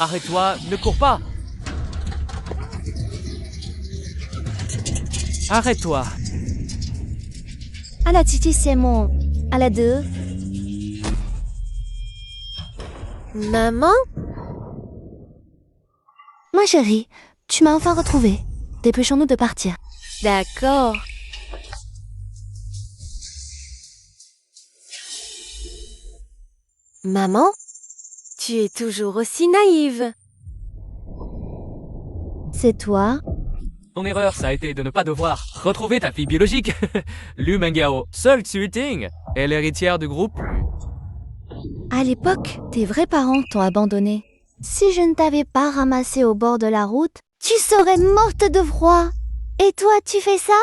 Arrête-toi, ne cours pas. Arrête-toi. À la Titi, c'est mon. À la 2. Maman? Ma chérie, tu m'as enfin retrouvée. Dépêchons-nous de partir. D'accord. Maman? Tu es toujours aussi naïve. C'est toi? Ton erreur, ça a été de ne pas devoir retrouver ta fille biologique. Lu Mengao, seule Ting est l'héritière du groupe. À l'époque, tes vrais parents t'ont abandonné. Si je ne t'avais pas ramassé au bord de la route, tu serais morte de froid. Et toi, tu fais ça?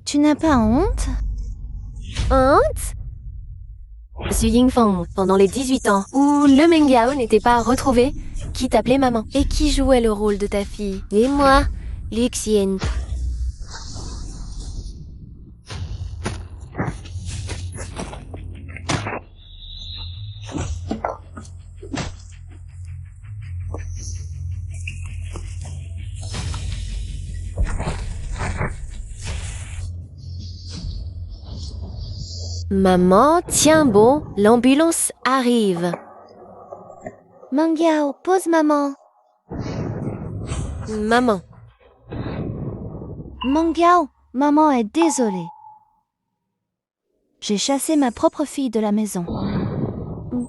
Tu n'as pas honte? Honte? Monsieur Yingfeng, pendant les 18 ans où le Mengao n'était pas retrouvé, qui t'appelait maman et qui jouait le rôle de ta fille. Et moi, Luxian. Maman, tiens bon, l'ambulance arrive. Mangyao, pose maman. Maman. Mangyao, maman est désolée. J'ai chassé ma propre fille de la maison.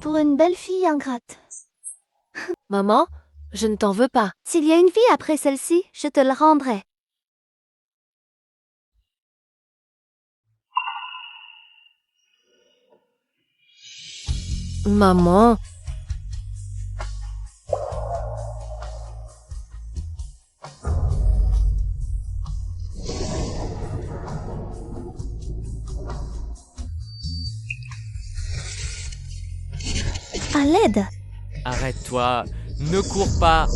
Pour une belle fille ingrate. Maman, je ne t'en veux pas. S'il y a une fille après celle-ci, je te la rendrai. Maman. À l'aide. Arrête-toi, ne cours pas.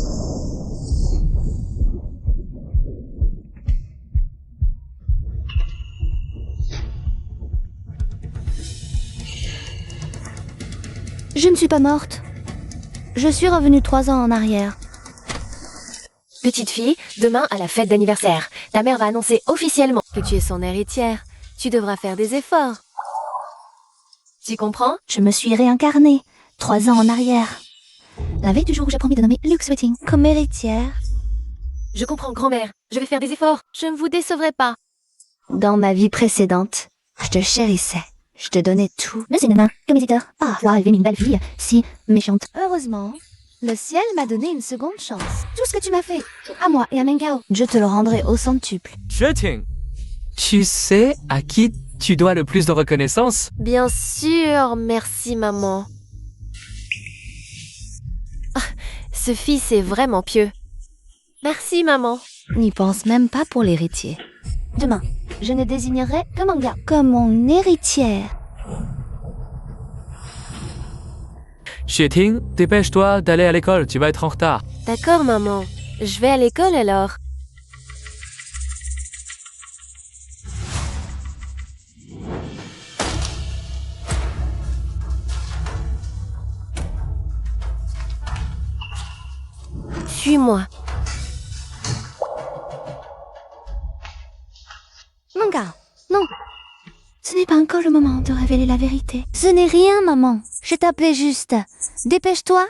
Je ne suis pas morte. Je suis revenue 3 ans en arrière. Petite fille, demain à la fête d'anniversaire, ta mère va annoncer officiellement que tu es son héritière. Tu devras faire des efforts. Tu comprends? Je me suis réincarnée 3 ans en arrière. La veille du jour où j'ai promis de nommer Luke Sweeting comme héritière. Je comprends, grand-mère. Je vais faire des efforts. Je ne vous décevrai pas. Dans ma vie précédente, je te chérissais. Je te donnais tout. Le cinéma, comme visiteur. Ah, voir élever une belle fille, si méchante. Heureusement, le ciel m'a donné une seconde chance. Tout ce que tu m'as fait, à moi et à Mengao, je te le rendrai au centuple. Ting, tu sais à qui tu dois le plus de reconnaissance? Bien sûr, merci maman. Ah, ce fils est vraiment pieux. Merci maman. N'y pense même pas pour l'héritier. Demain, je ne désignerai que Manga comme mon héritière. Ting, dépêche-toi d'aller à l'école, tu vas être en retard. D'accord maman. Je vais à l'école alors. Suis-moi. Manga, non. Ce n'est pas encore le moment de révéler la vérité. Ce n'est rien, maman. Je t'appelais juste. Dépêche-toi.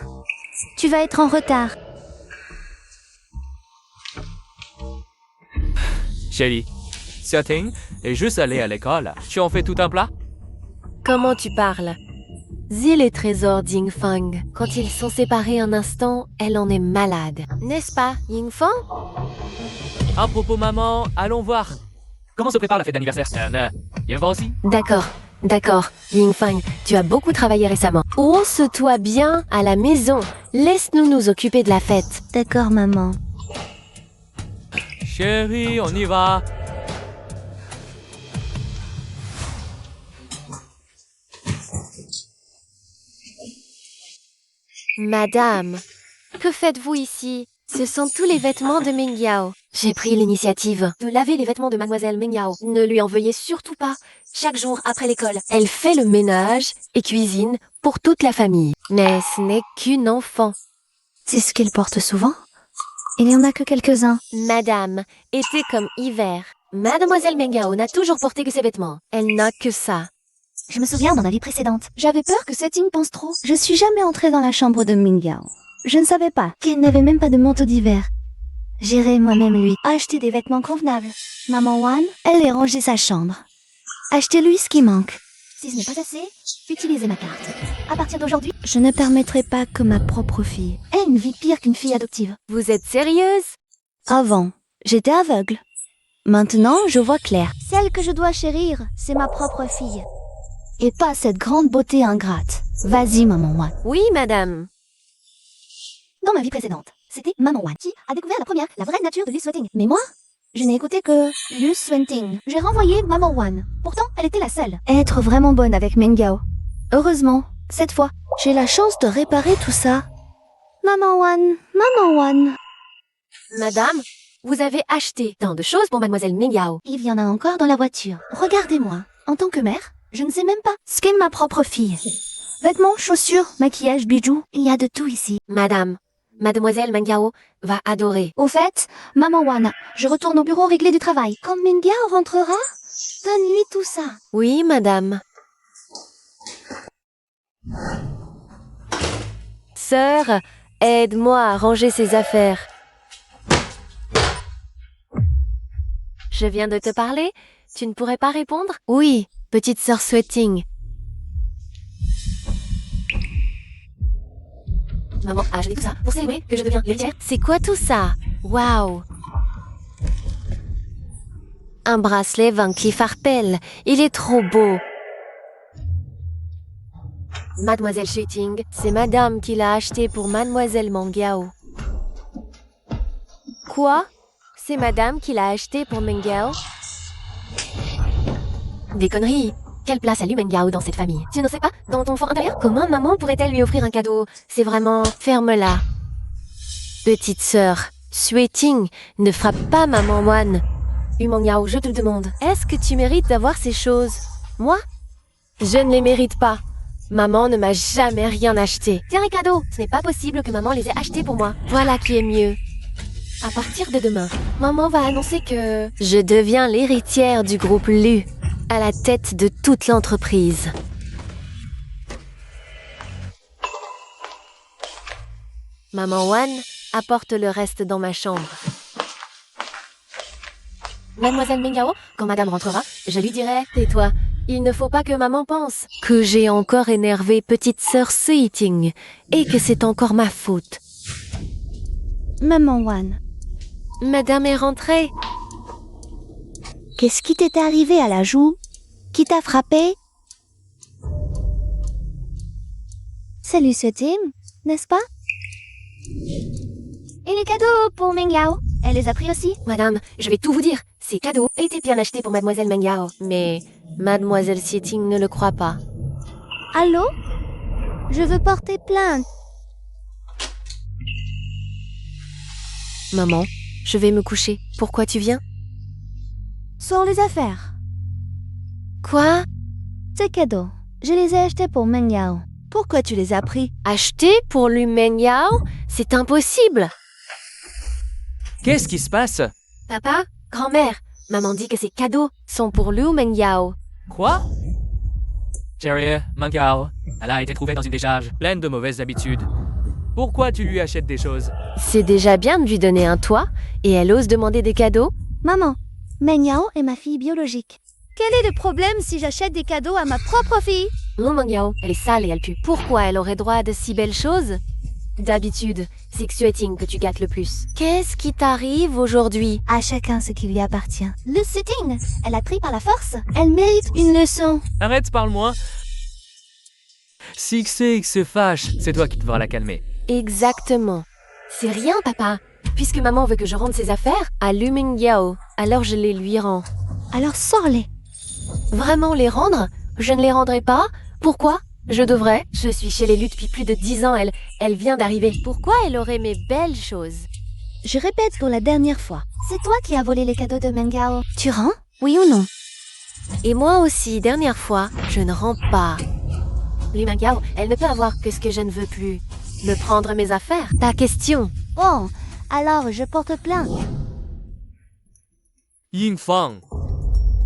Tu vas être en retard. Chérie, Ting est juste allée à l'école. Tu en fais tout un plat? Comment tu parles? Zi les trésors d'Yingfeng. Quand ils sont séparés un instant, elle en est malade. N'est-ce pas, Yingfeng? À propos maman, allons voir. Comment se prépare la fête d'anniversaire? Viens voir aussi. D'accord. Yingfeng, tu as beaucoup travaillé récemment. Ronce-toi bien à la maison. Laisse-nous nous occuper de la fête. D'accord, maman. Chérie, on y va. Madame, que faites-vous ici? Ce sont tous les vêtements de Mengyao. J'ai pris l'initiative de laver les vêtements de mademoiselle Mengyao. Ne lui en veuillez surtout pas. Chaque jour après l'école, elle fait le ménage et cuisine pour toute la famille. Mais ce n'est qu'une enfant. C'est ce qu'il porte souvent. Il n'y en a que quelques-uns. Madame, été comme hiver. Mademoiselle Mengao n'a toujours porté que ses vêtements. Elle n'a que ça. Je me souviens dans ma vie précédente. J'avais peur que Setting pense trop. Je suis jamais entrée dans la chambre de Mingao. Je ne savais pas qu'il n'avait même pas de manteau d'hiver. J'irai moi-même lui acheter des vêtements convenables. Maman Wan, elle est rangée sa chambre. Achetez-lui ce qui manque. Si ce n'est pas assez, utilisez ma carte. À partir d'aujourd'hui, je ne permettrai pas que ma propre fille ait une vie pire qu'une fille adoptive. Vous êtes sérieuse? Avant, j'étais aveugle. Maintenant, je vois clair. Celle que je dois chérir, c'est ma propre fille. Et pas cette grande beauté ingrate. Vas-y, Maman Wan. Oui, madame. Dans ma vie précédente, c'était Maman Wan qui a découvert la vraie nature de Lu Sweating. Mais moi, je n'ai écouté que Lu Sweating. J'ai renvoyé Maman Wan. Pourtant, elle était la seule à être vraiment bonne avec Mengao. Heureusement, cette fois, j'ai la chance de réparer tout ça. Maman Wan. Madame, vous avez acheté tant de choses pour mademoiselle Mengao. Il y en a encore dans la voiture. Regardez-moi. En tant que mère, je ne sais même pas ce qu'est ma propre fille. Vêtements, chaussures, maquillage, bijoux, il y a de tout ici. Madame, mademoiselle Mengao va adorer. Au fait, Maman Wan, je retourne au bureau régler du travail. Quand Mengao rentrera, donne-lui tout ça. Oui, madame. Sœur, aide-moi à ranger ses affaires. Je viens de te parler. Tu ne pourrais pas répondre? Oui, petite sœur Sweating. Maman a acheté tout ça pour célébrer que je deviens l'héritière. C'est quoi tout ça? Waouh! Un bracelet Van Cleef Arpels. Il est trop beau. Mademoiselle Sweating, c'est madame qui l'a acheté pour mademoiselle Mengao. Quoi? C'est madame qui l'a acheté pour Mengao? Des conneries! Quelle place a Lu Mengao dans cette famille? Tu ne sais pas, dans ton fort intérieur? Comment maman pourrait-elle lui offrir un cadeau? C'est vraiment... Ferme-la. Petite sœur, Sweating, ne frappe pas maman Wan. Lu Mengao, je te le demande. Est-ce que tu mérites d'avoir ces choses? Moi? Je ne les mérite pas. Maman ne m'a jamais rien acheté. Tiens, les cadeaux! Ce n'est pas possible que maman les ait achetés pour moi. Voilà qui est mieux. À partir de demain, maman va annoncer que... Je deviens l'héritière du groupe Lu, à la tête de toute l'entreprise. Maman Wan apporte le reste dans ma chambre. Mademoiselle Mengao, quand madame rentrera, je lui dirai, tais-toi, il ne faut pas que maman pense que j'ai encore énervé petite sœur Sweating et que c'est encore ma faute. Maman Wan, Madame est rentrée. qu'est-ce qui t'est arrivé à la joue? Qui t'a frappé? Salut Sweating, n'est-ce pas? Et les cadeaux pour Mengao, elle les a pris aussi? Madame, je vais tout vous dire. Ces cadeaux étaient bien achetés pour mademoiselle Mengao. Mais mademoiselle Sweating ne le croit pas. Allô? Je veux porter plainte. Maman, je vais me coucher. Pourquoi tu viens? Sors les affaires. Quoi? Ces cadeaux, je les ai achetés pour Mengao. Pourquoi tu les as pris? Achetés pour Lu Mengao? C'est impossible. Qu'est-ce qui se passe? Papa, grand-mère, maman dit que ces cadeaux sont pour Lu Mengao. Quoi? Jerry, Mengao, elle a été trouvée dans une décharge, pleine de mauvaises habitudes. Pourquoi tu lui achètes des choses? C'est déjà bien de lui donner un toit, et elle ose demander des cadeaux? Maman, Mengao est ma fille biologique. Quel est le problème si j'achète des cadeaux à ma propre fille? Lu Mengao, elle est sale et elle pue. Pourquoi elle aurait droit à de si belles choses? D'habitude, c'est que Sweating que tu gâtes le plus. Qu'est-ce qui t'arrive aujourd'hui? À chacun ce qui lui appartient. Le Sweating, elle a pris par la force. Elle mérite une leçon. Arrête, parle-moi. Si X se fâche, c'est toi qui devras la calmer. Exactement. C'est rien, papa. Puisque maman veut que je rende ses affaires à Lu Mengao, alors je les lui rends. Alors sors-les. Vraiment les rendre? Je ne les rendrai pas? Pourquoi? Je devrais. Je suis chez les Lu depuis plus de 10 ans. Elle vient d'arriver. Pourquoi elle aurait mes belles choses? Je répète pour la dernière fois. C'est toi qui as volé les cadeaux de Mengao. Tu rends? Oui ou non? Et moi aussi, dernière fois, je ne rends pas. Lu Mengao, elle ne peut avoir que ce que je ne veux plus. Me prendre mes affaires? Ta question. Bon, alors je porte plainte. Yingfang,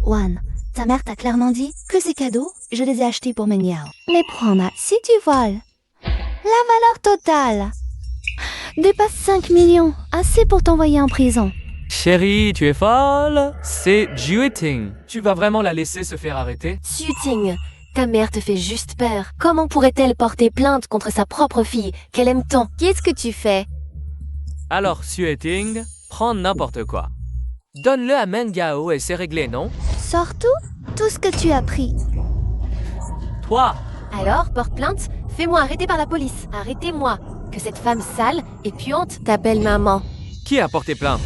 Wan, ta mère t'a clairement dit que ces cadeaux, je les ai achetés pour Mengyao. Les prendre si tu voles. La valeur totale dépasse 5 millions, assez pour t'envoyer en prison. chérie, tu es folle. C'est Jueting. Tu vas vraiment la laisser se faire arrêter? Suting, ta mère te fait juste peur. Comment pourrait-elle porter plainte contre sa propre fille, qu'elle aime tant? Qu'est-ce que tu fais? Alors, Xueting, prends n'importe quoi. Donne-le à Mengyao et c'est réglé, non? Surtout, tout ce que tu as pris. Toi, Alors, porte plainte, fais-moi arrêter par la police. Arrêtez-moi. Que cette femme sale et puante t'appelle maman. qui a porté plainte?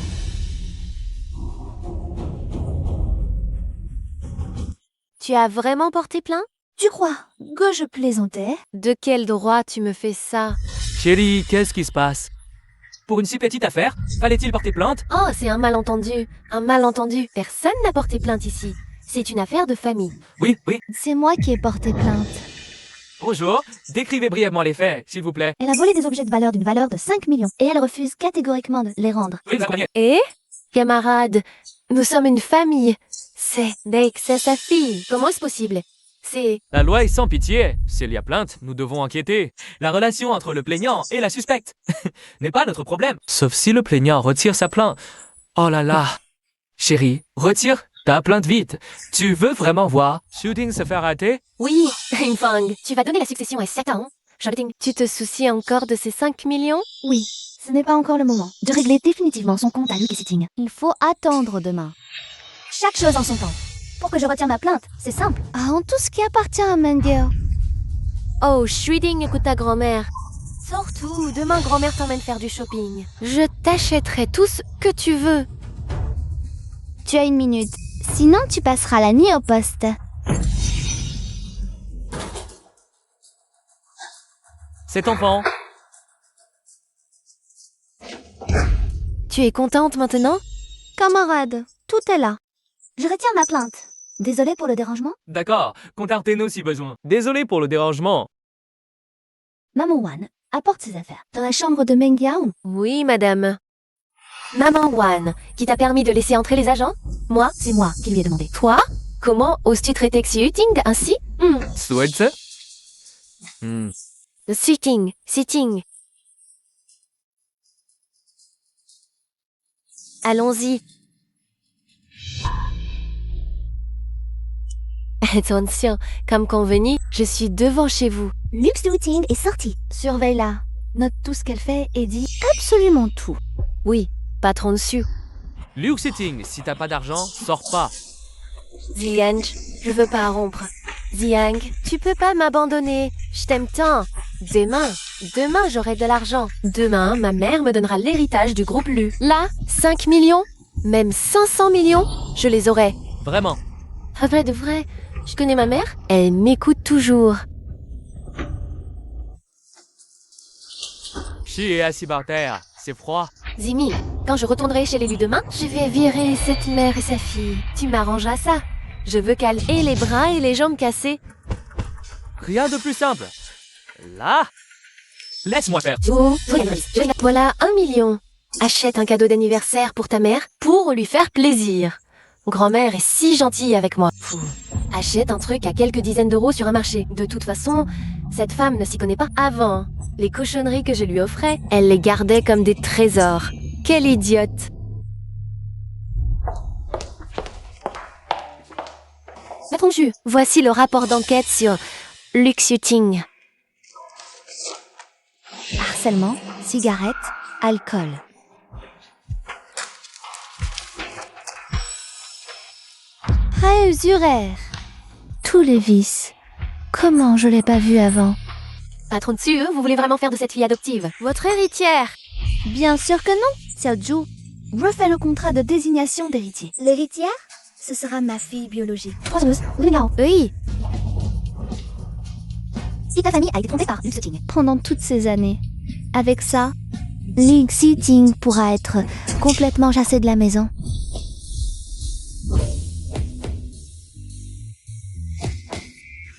Tu as vraiment porté plainte? Tu crois que je plaisantais? De quel droit tu me fais ça? Chérie, qu'est-ce qui se passe? Pour une si petite affaire, fallait-il porter plainte? Oh, c'est un malentendu. Un malentendu. Personne n'a porté plainte ici. C'est une affaire de famille. Oui, oui. C'est moi qui ai porté plainte. Bonjour, décrivez brièvement les faits, s'il vous plaît. Elle a volé des objets de valeur d'une valeur de 5 millions et elle refuse catégoriquement de les rendre. Oui, vous comprenez. Et? Camarade, nous sommes une famille. C'est sa fille. Comment est-ce possible? C'est... La loi est sans pitié. S'il y a plainte, nous devons enquêter. La relation entre le plaignant et la suspecte n'est pas notre problème. Sauf si le plaignant retire sa plainte. Oh là là. Chérie, retire ta plainte vite. Tu veux vraiment voir Shooting se faire arrêter? Oui, Yingfang, tu vas donner la succession à Satan. Shouting, tu te soucies encore de ces 5 millions? Oui, ce n'est pas encore le moment de régler définitivement son compte à Luke et Sitting. Il faut attendre demain. Chaque chose en son temps. Pour que je retire ma plainte, c'est simple. Ah, en tout ce qui appartient à Mengyao. Oh, Shreeding, écoute ta grand-mère. Surtout, demain grand-mère t'emmène faire du shopping. Je t'achèterai tout ce que tu veux. Tu as 1 minute. Sinon, tu passeras la nuit au poste. Cet enfant. Tu es contente maintenant? Camarade, tout est là. Je retire ma plainte. Désolée pour le dérangement. D'accord, contactez-nous si besoin. Désolé pour le dérangement. Maman Wan apporte ses affaires dans la chambre de Mengyao. Oui, madame. Maman Wan, qui t'a permis de laisser entrer les agents? Moi? C'est moi qui lui ai demandé. Toi? Comment oses-tu traiter Xueting ainsi? Souhaite. Sitting. Allons-y. Attention, comme convenu, je suis devant chez vous. Luke Sitting est sorti. Surveille-la. Note tout ce qu'elle fait et dit absolument tout. Oui, patron dessus. Luke Sitting, si t'as pas d'argent, sors pas. Ziang, je veux pas rompre. Ziang, tu peux pas m'abandonner. Je t'aime tant. Demain j'aurai de l'argent. Demain, ma mère me donnera l'héritage du groupe Lu. Là, 5 millions, même 500 millions, je les aurai. Vraiment. Vrai de vrai, je connais ma mère, elle m'écoute toujours. Chi est assis par terre. C'est froid. Zimi, quand je retournerai chez l'élu demain, je vais virer cette mère et sa fille. Tu m'arrangeras ça. Je veux qu'elle ait les bras et les jambes cassés. Rien de plus simple. Là. Laisse-moi faire. Oh, voilà 1 million. Achète un cadeau d'anniversaire pour ta mère pour lui faire plaisir. Grand-mère est si gentille avec moi. Achète un truc à quelques dizaines d'euros sur un marché. De toute façon, cette femme ne s'y connaît pas. Avant, les cochonneries que je lui offrais, elle les gardait comme des trésors. Quelle idiote! Patron Ju, voici le rapport d'enquête sur Luke Sitting. Harcèlement, cigarettes, alcool. Préusuraire. Tous les vices. Comment je l'ai pas vu avant? Patron dessus, vous voulez vraiment faire de cette fille adoptive votre héritière? Bien sûr que non, Xiaoju. Refais le contrat de désignation d'héritier. L'héritière, ce sera ma fille biologique. Oui. Si ta famille a été trompée par Luke Sitting pendant toutes ces années, avec ça, Luke Sitting pourra être complètement chassé de la maison.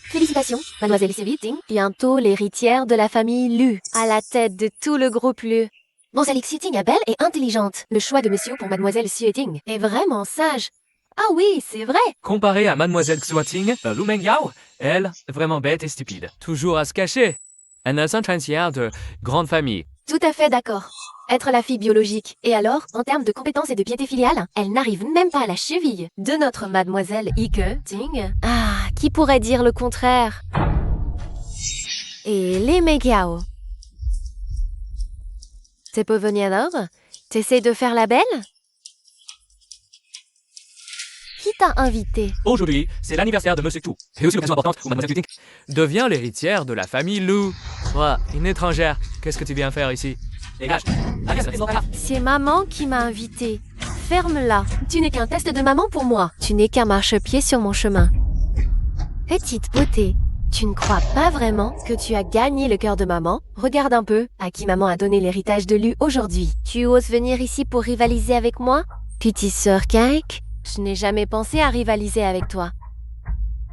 Félicitations. Félicitations, mademoiselle Xue Ting, bientôt l'héritière de la famille Lu, à la tête de tout le groupe Lu. Mademoiselle Xue Ting est belle et intelligente. Le choix de monsieur pour mademoiselle Xue Ting est vraiment sage. Ah oui, c'est vrai. Comparé à mademoiselle Xuating, Lu Mengyao, elle, vraiment bête et stupide. Toujours à se cacher. Elle ne s'entraîne de grande famille. Tout à fait d'accord. Être la fille biologique. Et alors, en termes de compétences et de piété filiale, elle n'arrive même pas à la cheville de notre mademoiselle Ike Ting. Ah, qui pourrait dire le contraire? Et les Megiao. T'es pas venu alors? T'essaies de faire la belle? Qui t'a invité? Aujourd'hui, c'est l'anniversaire de Monsieur Tu. Et aussi l'occasion importante où mademoiselle Xuting devient l'héritière de la famille Lu. Toi, une étrangère, qu'est-ce que tu viens faire ici? Dégage. C'est maman qui m'a invité. Ferme-la. Tu n'es qu'un test de maman pour moi. Tu n'es qu'un marchepied sur mon chemin. Petite beauté, tu ne crois pas vraiment que tu as gagné le cœur de maman? Regarde un peu à qui maman a donné l'héritage de Lu aujourd'hui. Tu oses venir ici pour rivaliser avec moi? Petite sœur Cake, je n'ai jamais pensé à rivaliser avec toi.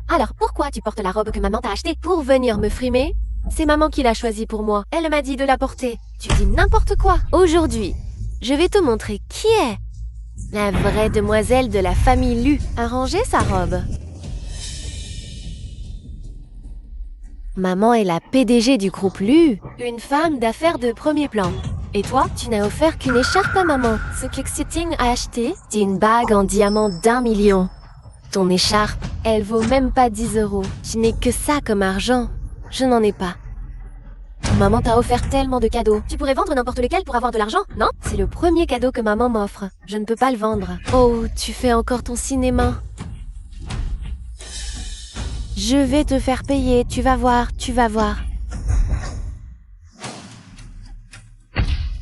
Alors pourquoi tu portes la robe que maman t'a achetée? Pour venir me frimer? C'est maman qui l'a choisie pour moi. Elle m'a dit de la porter. Tu dis n'importe quoi. Aujourd'hui, je vais te montrer qui est la vraie demoiselle de la famille Lu. A rangé sa robe. Maman est la PDG du groupe Lu, une femme d'affaires de premier plan. Et toi, tu n'as offert qu'une écharpe à maman. Ce que Xue Ting a acheté, c'est une bague en diamant d'1 million. Ton écharpe, elle vaut même pas 10 €. Je n'ai que ça comme argent. Je n'en ai pas. Maman t'a offert tellement de cadeaux. Tu pourrais vendre n'importe lequel pour avoir de l'argent, non? C'est le premier cadeau que maman m'offre. Je ne peux pas le vendre. Oh, tu fais encore ton cinéma. Je vais te faire payer, tu vas voir, tu vas voir.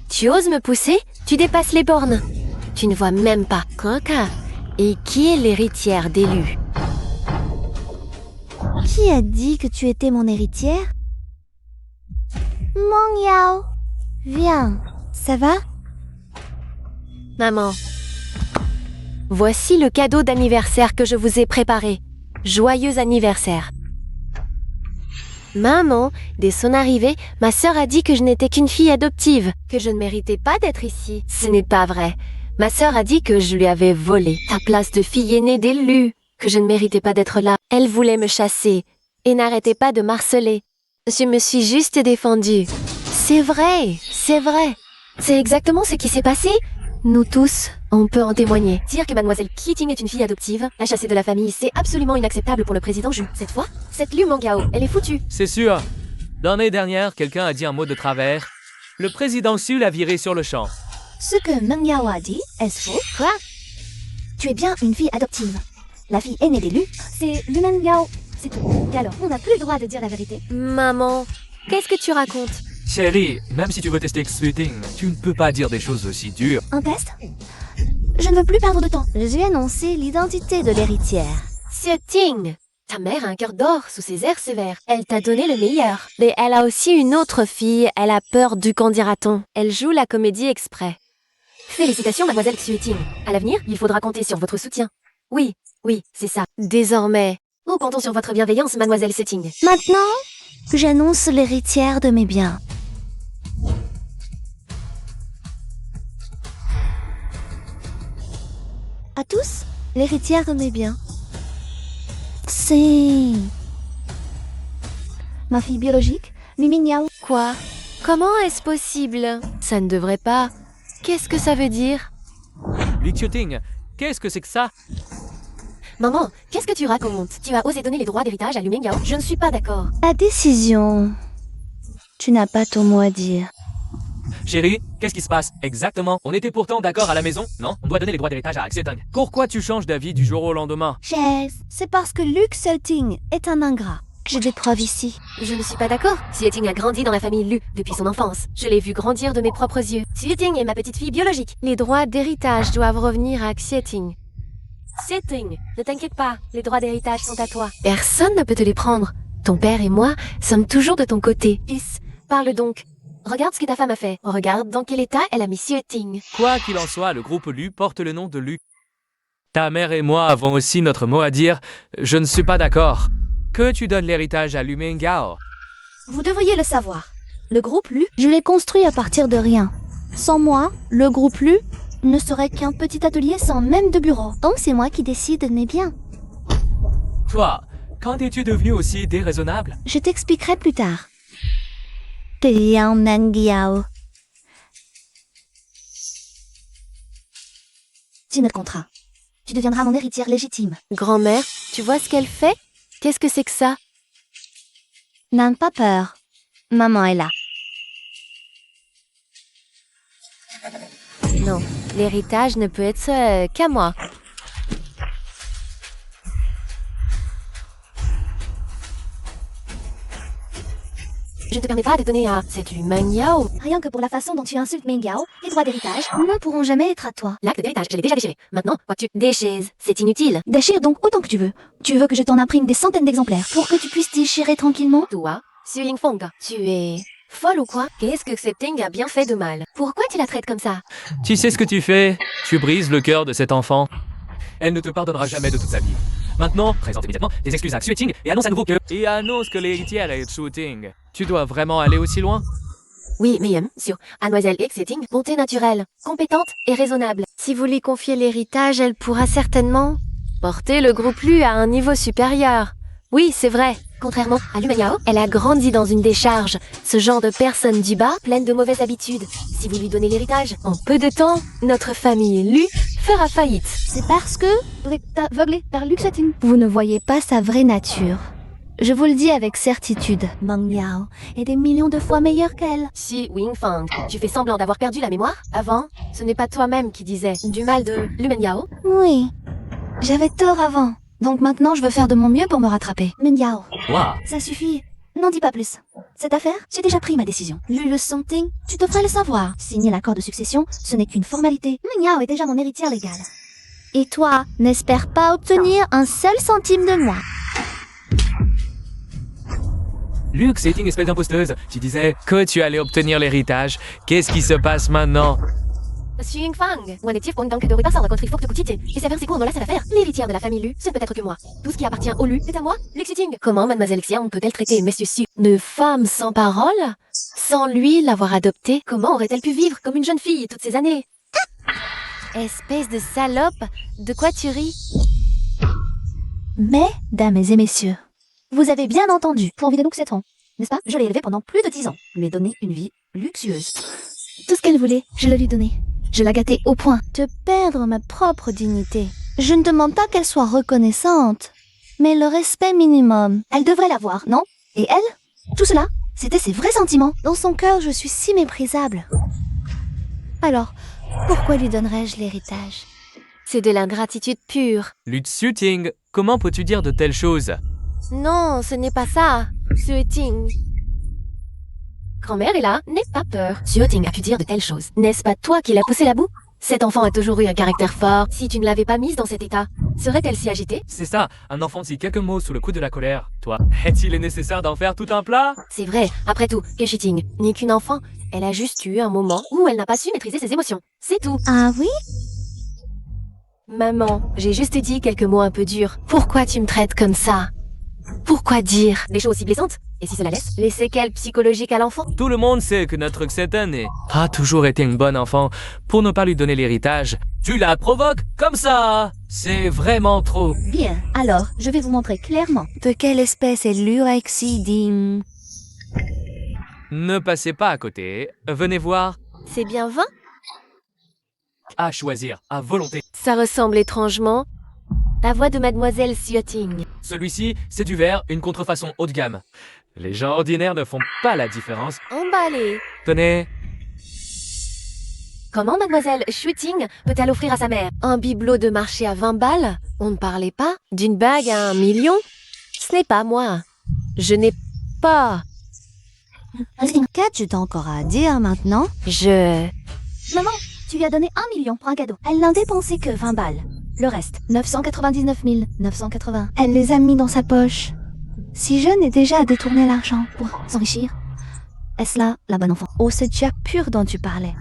Tu oses me pousser? Tu dépasses les bornes. Tu ne vois même pas. Coca. Et qui est l'héritière d'Élu? Qui a dit que tu étais mon héritière? Mon Yao, viens, ça va? Maman, voici le cadeau d'anniversaire que je vous ai préparé. Joyeux anniversaire. Maman, dès son arrivée, ma sœur a dit que je n'étais qu'une fille adoptive, que je ne méritais pas d'être ici. Ce n'est pas vrai. Ma sœur a dit que je lui avais volé ta place de fille aînée d'Élu, que je ne méritais pas d'être là. Elle voulait me chasser et n'arrêtait pas de m'harceler. Je me suis juste défendue. C'est vrai, c'est vrai. C'est exactement ce qui s'est passé. Nous tous, on peut en témoigner. Dire que mademoiselle Xue Ting est une fille adoptive, la chassée de la famille, c'est absolument inacceptable pour le président Ju. Cette fois, cette Lu Mengyao, elle est foutue. C'est sûr. L'année dernière, quelqu'un a dit un mot de travers. Le président Xu l'a viré sur le champ. Ce que Meng Yao a dit, est-ce faux? Quoi? Tu es bien une fille adoptive. La fille aînée des Lu, c'est Lu Meng Yao. C'est tout. Et alors, on n'a plus le droit de dire la vérité. Maman, qu'est-ce que tu racontes? Chérie, même si tu veux tester Xue Ting, tu ne peux pas dire des choses aussi dures. Un test? Je ne veux plus perdre de temps. Je vais annoncer l'identité de l'héritière. Xue Ting, ta mère a un cœur d'or sous ses airs sévères. Elle t'a donné le meilleur. Mais elle a aussi une autre fille, elle a peur du qu'en dira-t-on. Elle joue la comédie exprès. Félicitations, mademoiselle Xue Ting. À l'avenir, il faudra compter sur votre soutien. Oui, c'est ça. Désormais, nous comptons sur votre bienveillance, mademoiselle Xue Ting. Maintenant, j'annonce l'héritière de mes biens. À tous, l'héritière de mes biens. C'est ma fille biologique, Lu Mengyao. Quoi? Comment est-ce possible? Ça ne devrait pas. Qu'est-ce que ça veut dire? Lu Xue Ting, qu'est-ce que c'est que ça? Maman, qu'est-ce que tu racontes? Tu as osé donner les droits d'héritage à Lu Mengyao? Je ne suis pas d'accord. La décision. Tu n'as pas ton mot à dire. Chérie, qu'est-ce qui se passe exactement? On était pourtant d'accord à la maison, non? On doit donner les droits d'héritage à Xue Ting. Pourquoi tu changes d'avis du jour au lendemain? Chaise, c'est parce que Lu Xue Ting est un ingrat. J'ai des preuves ici. Je ne suis pas d'accord. Xue Ting a grandi dans la famille Lu depuis son enfance. Je l'ai vu grandir de mes propres yeux. Xue Ting est ma petite fille biologique. Les droits d'héritage doivent revenir à Xue Ting. Xue Ting, ne t'inquiète pas, les droits d'héritage sont à toi. Personne ne peut te les prendre. Ton père et moi sommes toujours de ton côté. Fils, parle donc. Regarde ce que ta femme a fait. Regarde dans quel état elle a mis Xue Ting. Quoi qu'il en soit, le groupe Lu porte le nom de Lu. Ta mère et moi avons aussi notre mot à dire. Je ne suis pas d'accord. que tu donnes l'héritage à Lu Mengao. Vous devriez le savoir. Le groupe Lu, je l'ai construit à partir de rien. Sans moi, le groupe Lu ne serait qu'un petit atelier sans même de bureau. Donc c'est moi qui décide de mes biens. Toi, quand es-tu devenu aussi déraisonnable? Je t'expliquerai plus tard. Liang Mengiao. Tu me compteras. Tu deviendras mon héritière légitime. Grand-mère, tu vois ce qu'elle fait? Qu'est-ce que c'est que ça? N'aie pas peur. Maman est là. Non, l'héritage ne peut être qu'à moi. Je ne te permets pas de donner à cette Lu Mengiao. Rien que pour la façon dont tu insultes Mengiao, les droits d'héritage ne pourront jamais être à toi. L'acte d'héritage, je l'ai déjà déchiré. Maintenant, vois-tu, déchise, c'est inutile. Déchire donc autant que tu veux. Tu veux que je t'en imprime des centaines d'exemplaires pour que tu puisses déchirer tranquillement? Toi, Xu Yingfeng, tu es folle ou quoi? Qu'est-ce que Xepting a bien fait de mal? Pourquoi tu la traites comme ça? Tu sais ce que tu fais? Tu brises le cœur de cet enfant. Elle ne te pardonnera jamais de toute sa vie. Maintenant, présente immédiatement tes excuses à Xueting et annonce à nouveau que... Et annonce que l'héritière est Xueting. Tu dois vraiment aller aussi loin? Oui, mais sur Mademoiselle Xepting, bonté naturelle, compétente et raisonnable. Si vous lui confiez l'héritage, elle pourra certainement porter le groupe Lu à un niveau supérieur. Oui, c'est vrai. Contrairement à Lu Mengiao, elle a grandi dans une décharge. Ce genre de personne du bas, pleine de mauvaises habitudes. Si vous lui donnez l'héritage, en peu de temps, notre famille Lu fera faillite. C'est parce que vous êtes aveuglé par Luxeting. Vous ne voyez pas sa vraie nature. Je vous le dis avec certitude. Mengiao est des millions de fois meilleure qu'elle. Si Wingfang, tu fais semblant d'avoir perdu la mémoire? Avant, ce n'est pas toi-même qui disais du mal de Lu Mengiao? Oui, j'avais tort avant. Donc maintenant, je veux faire de mon mieux pour me rattraper. Mengiao, Waouh. ça suffit. N'en dis pas plus. Cette affaire, j'ai déjà pris ma décision. Lu le something, tu devrais le savoir. Signer l'accord de succession, ce n'est qu'une formalité. Mengiao est déjà mon héritière légale. Et toi, n'espère pas obtenir un seul centime de moi. Lu Xueting, espèce d'imposteuse. Tu disais que tu allais obtenir l'héritage. Qu'est-ce qui se passe maintenant? Xu Yingfang, donc de repasser contre il faut que tu et ça c'est quoi là cette affaire? L'héritière de la famille Lu, ce ne peut être que moi. Tout ce qui appartient au Lu est à moi, Luxiting. Comment Mademoiselle Xiang peut-elle traiter Monsieur Xu de femme sans parole? Sans lui l'avoir adoptée, comment aurait-elle pu vivre comme une jeune fille toutes ces années? Espèce de salope, de quoi tu ris? Mesdames et messieurs, vous avez bien entendu, pour vie de Luxetron, n'est-ce pas? Je l'ai élevée pendant plus de 10 ans, lui ai donné une vie luxueuse. Tout ce qu'elle voulait, je le lui donnais. Je la gâtais au point de perdre ma propre dignité. Je ne demande pas qu'elle soit reconnaissante, mais le respect minimum, elle devrait l'avoir, non? Et elle? Tout cela, c'était ses vrais sentiments. Dans son cœur, je suis si méprisable. Alors, pourquoi lui donnerais-je l'héritage? C'est de l'ingratitude pure. Lu Xueting, comment peux-tu dire de telles choses? Non, ce n'est pas ça. Xueting. Grand-mère est là, n'aie pas peur. Xueting a pu dire de telles choses. N'est-ce pas toi qui l'as poussé la boue? Cet enfant a toujours eu un caractère fort. Si tu ne l'avais pas mise dans cet état, serait-elle si agitée? C'est ça, un enfant dit quelques mots sous le coup de la colère. Toi, est-il nécessaire d'en faire tout un plat? C'est vrai, après tout, Xueting n'est qu'une enfant. Elle a juste eu un moment où elle n'a pas su maîtriser ses émotions. C'est tout. Ah oui? Maman, j'ai juste dit quelques mots un peu durs. Pourquoi tu me traites comme ça? Pourquoi dire des choses aussi blessantes? Et si cela laisse les séquelles psychologiques à l'enfant? Tout le monde sait que notre Xueting a toujours été une bonne enfant. Pour ne pas lui donner l'héritage, tu la provoques comme ça. C'est vraiment trop. Bien, alors, je vais vous montrer clairement de quelle espèce est l'Urexidim. Ne passez pas à côté. Venez voir. C'est bien 20? À choisir, à volonté. Ça ressemble étrangement à la voix de Mademoiselle Xueting. Celui-ci, c'est du verre, une contrefaçon haut de gamme. Les gens ordinaires ne font pas la différence. Emballé. Tenez. Comment Mademoiselle Xueting peut-elle offrir à sa mère un bibelot de marché à 20 balles? On ne parlait pas d'une bague à 1 million? Ce n'est pas moi. Je n'ai pas. Qu'as-tu encore à dire maintenant? Maman, Tu lui as donné 1 million pour un cadeau. Elle n'a dépensé que 20 balles. Le reste, 999 980. Elle les a mis dans sa poche. Si jeune et déjà à détourner l'argent pour s'enrichir. Est-ce là la bonne enfant? Oh, ce Jack pur dont tu parlais.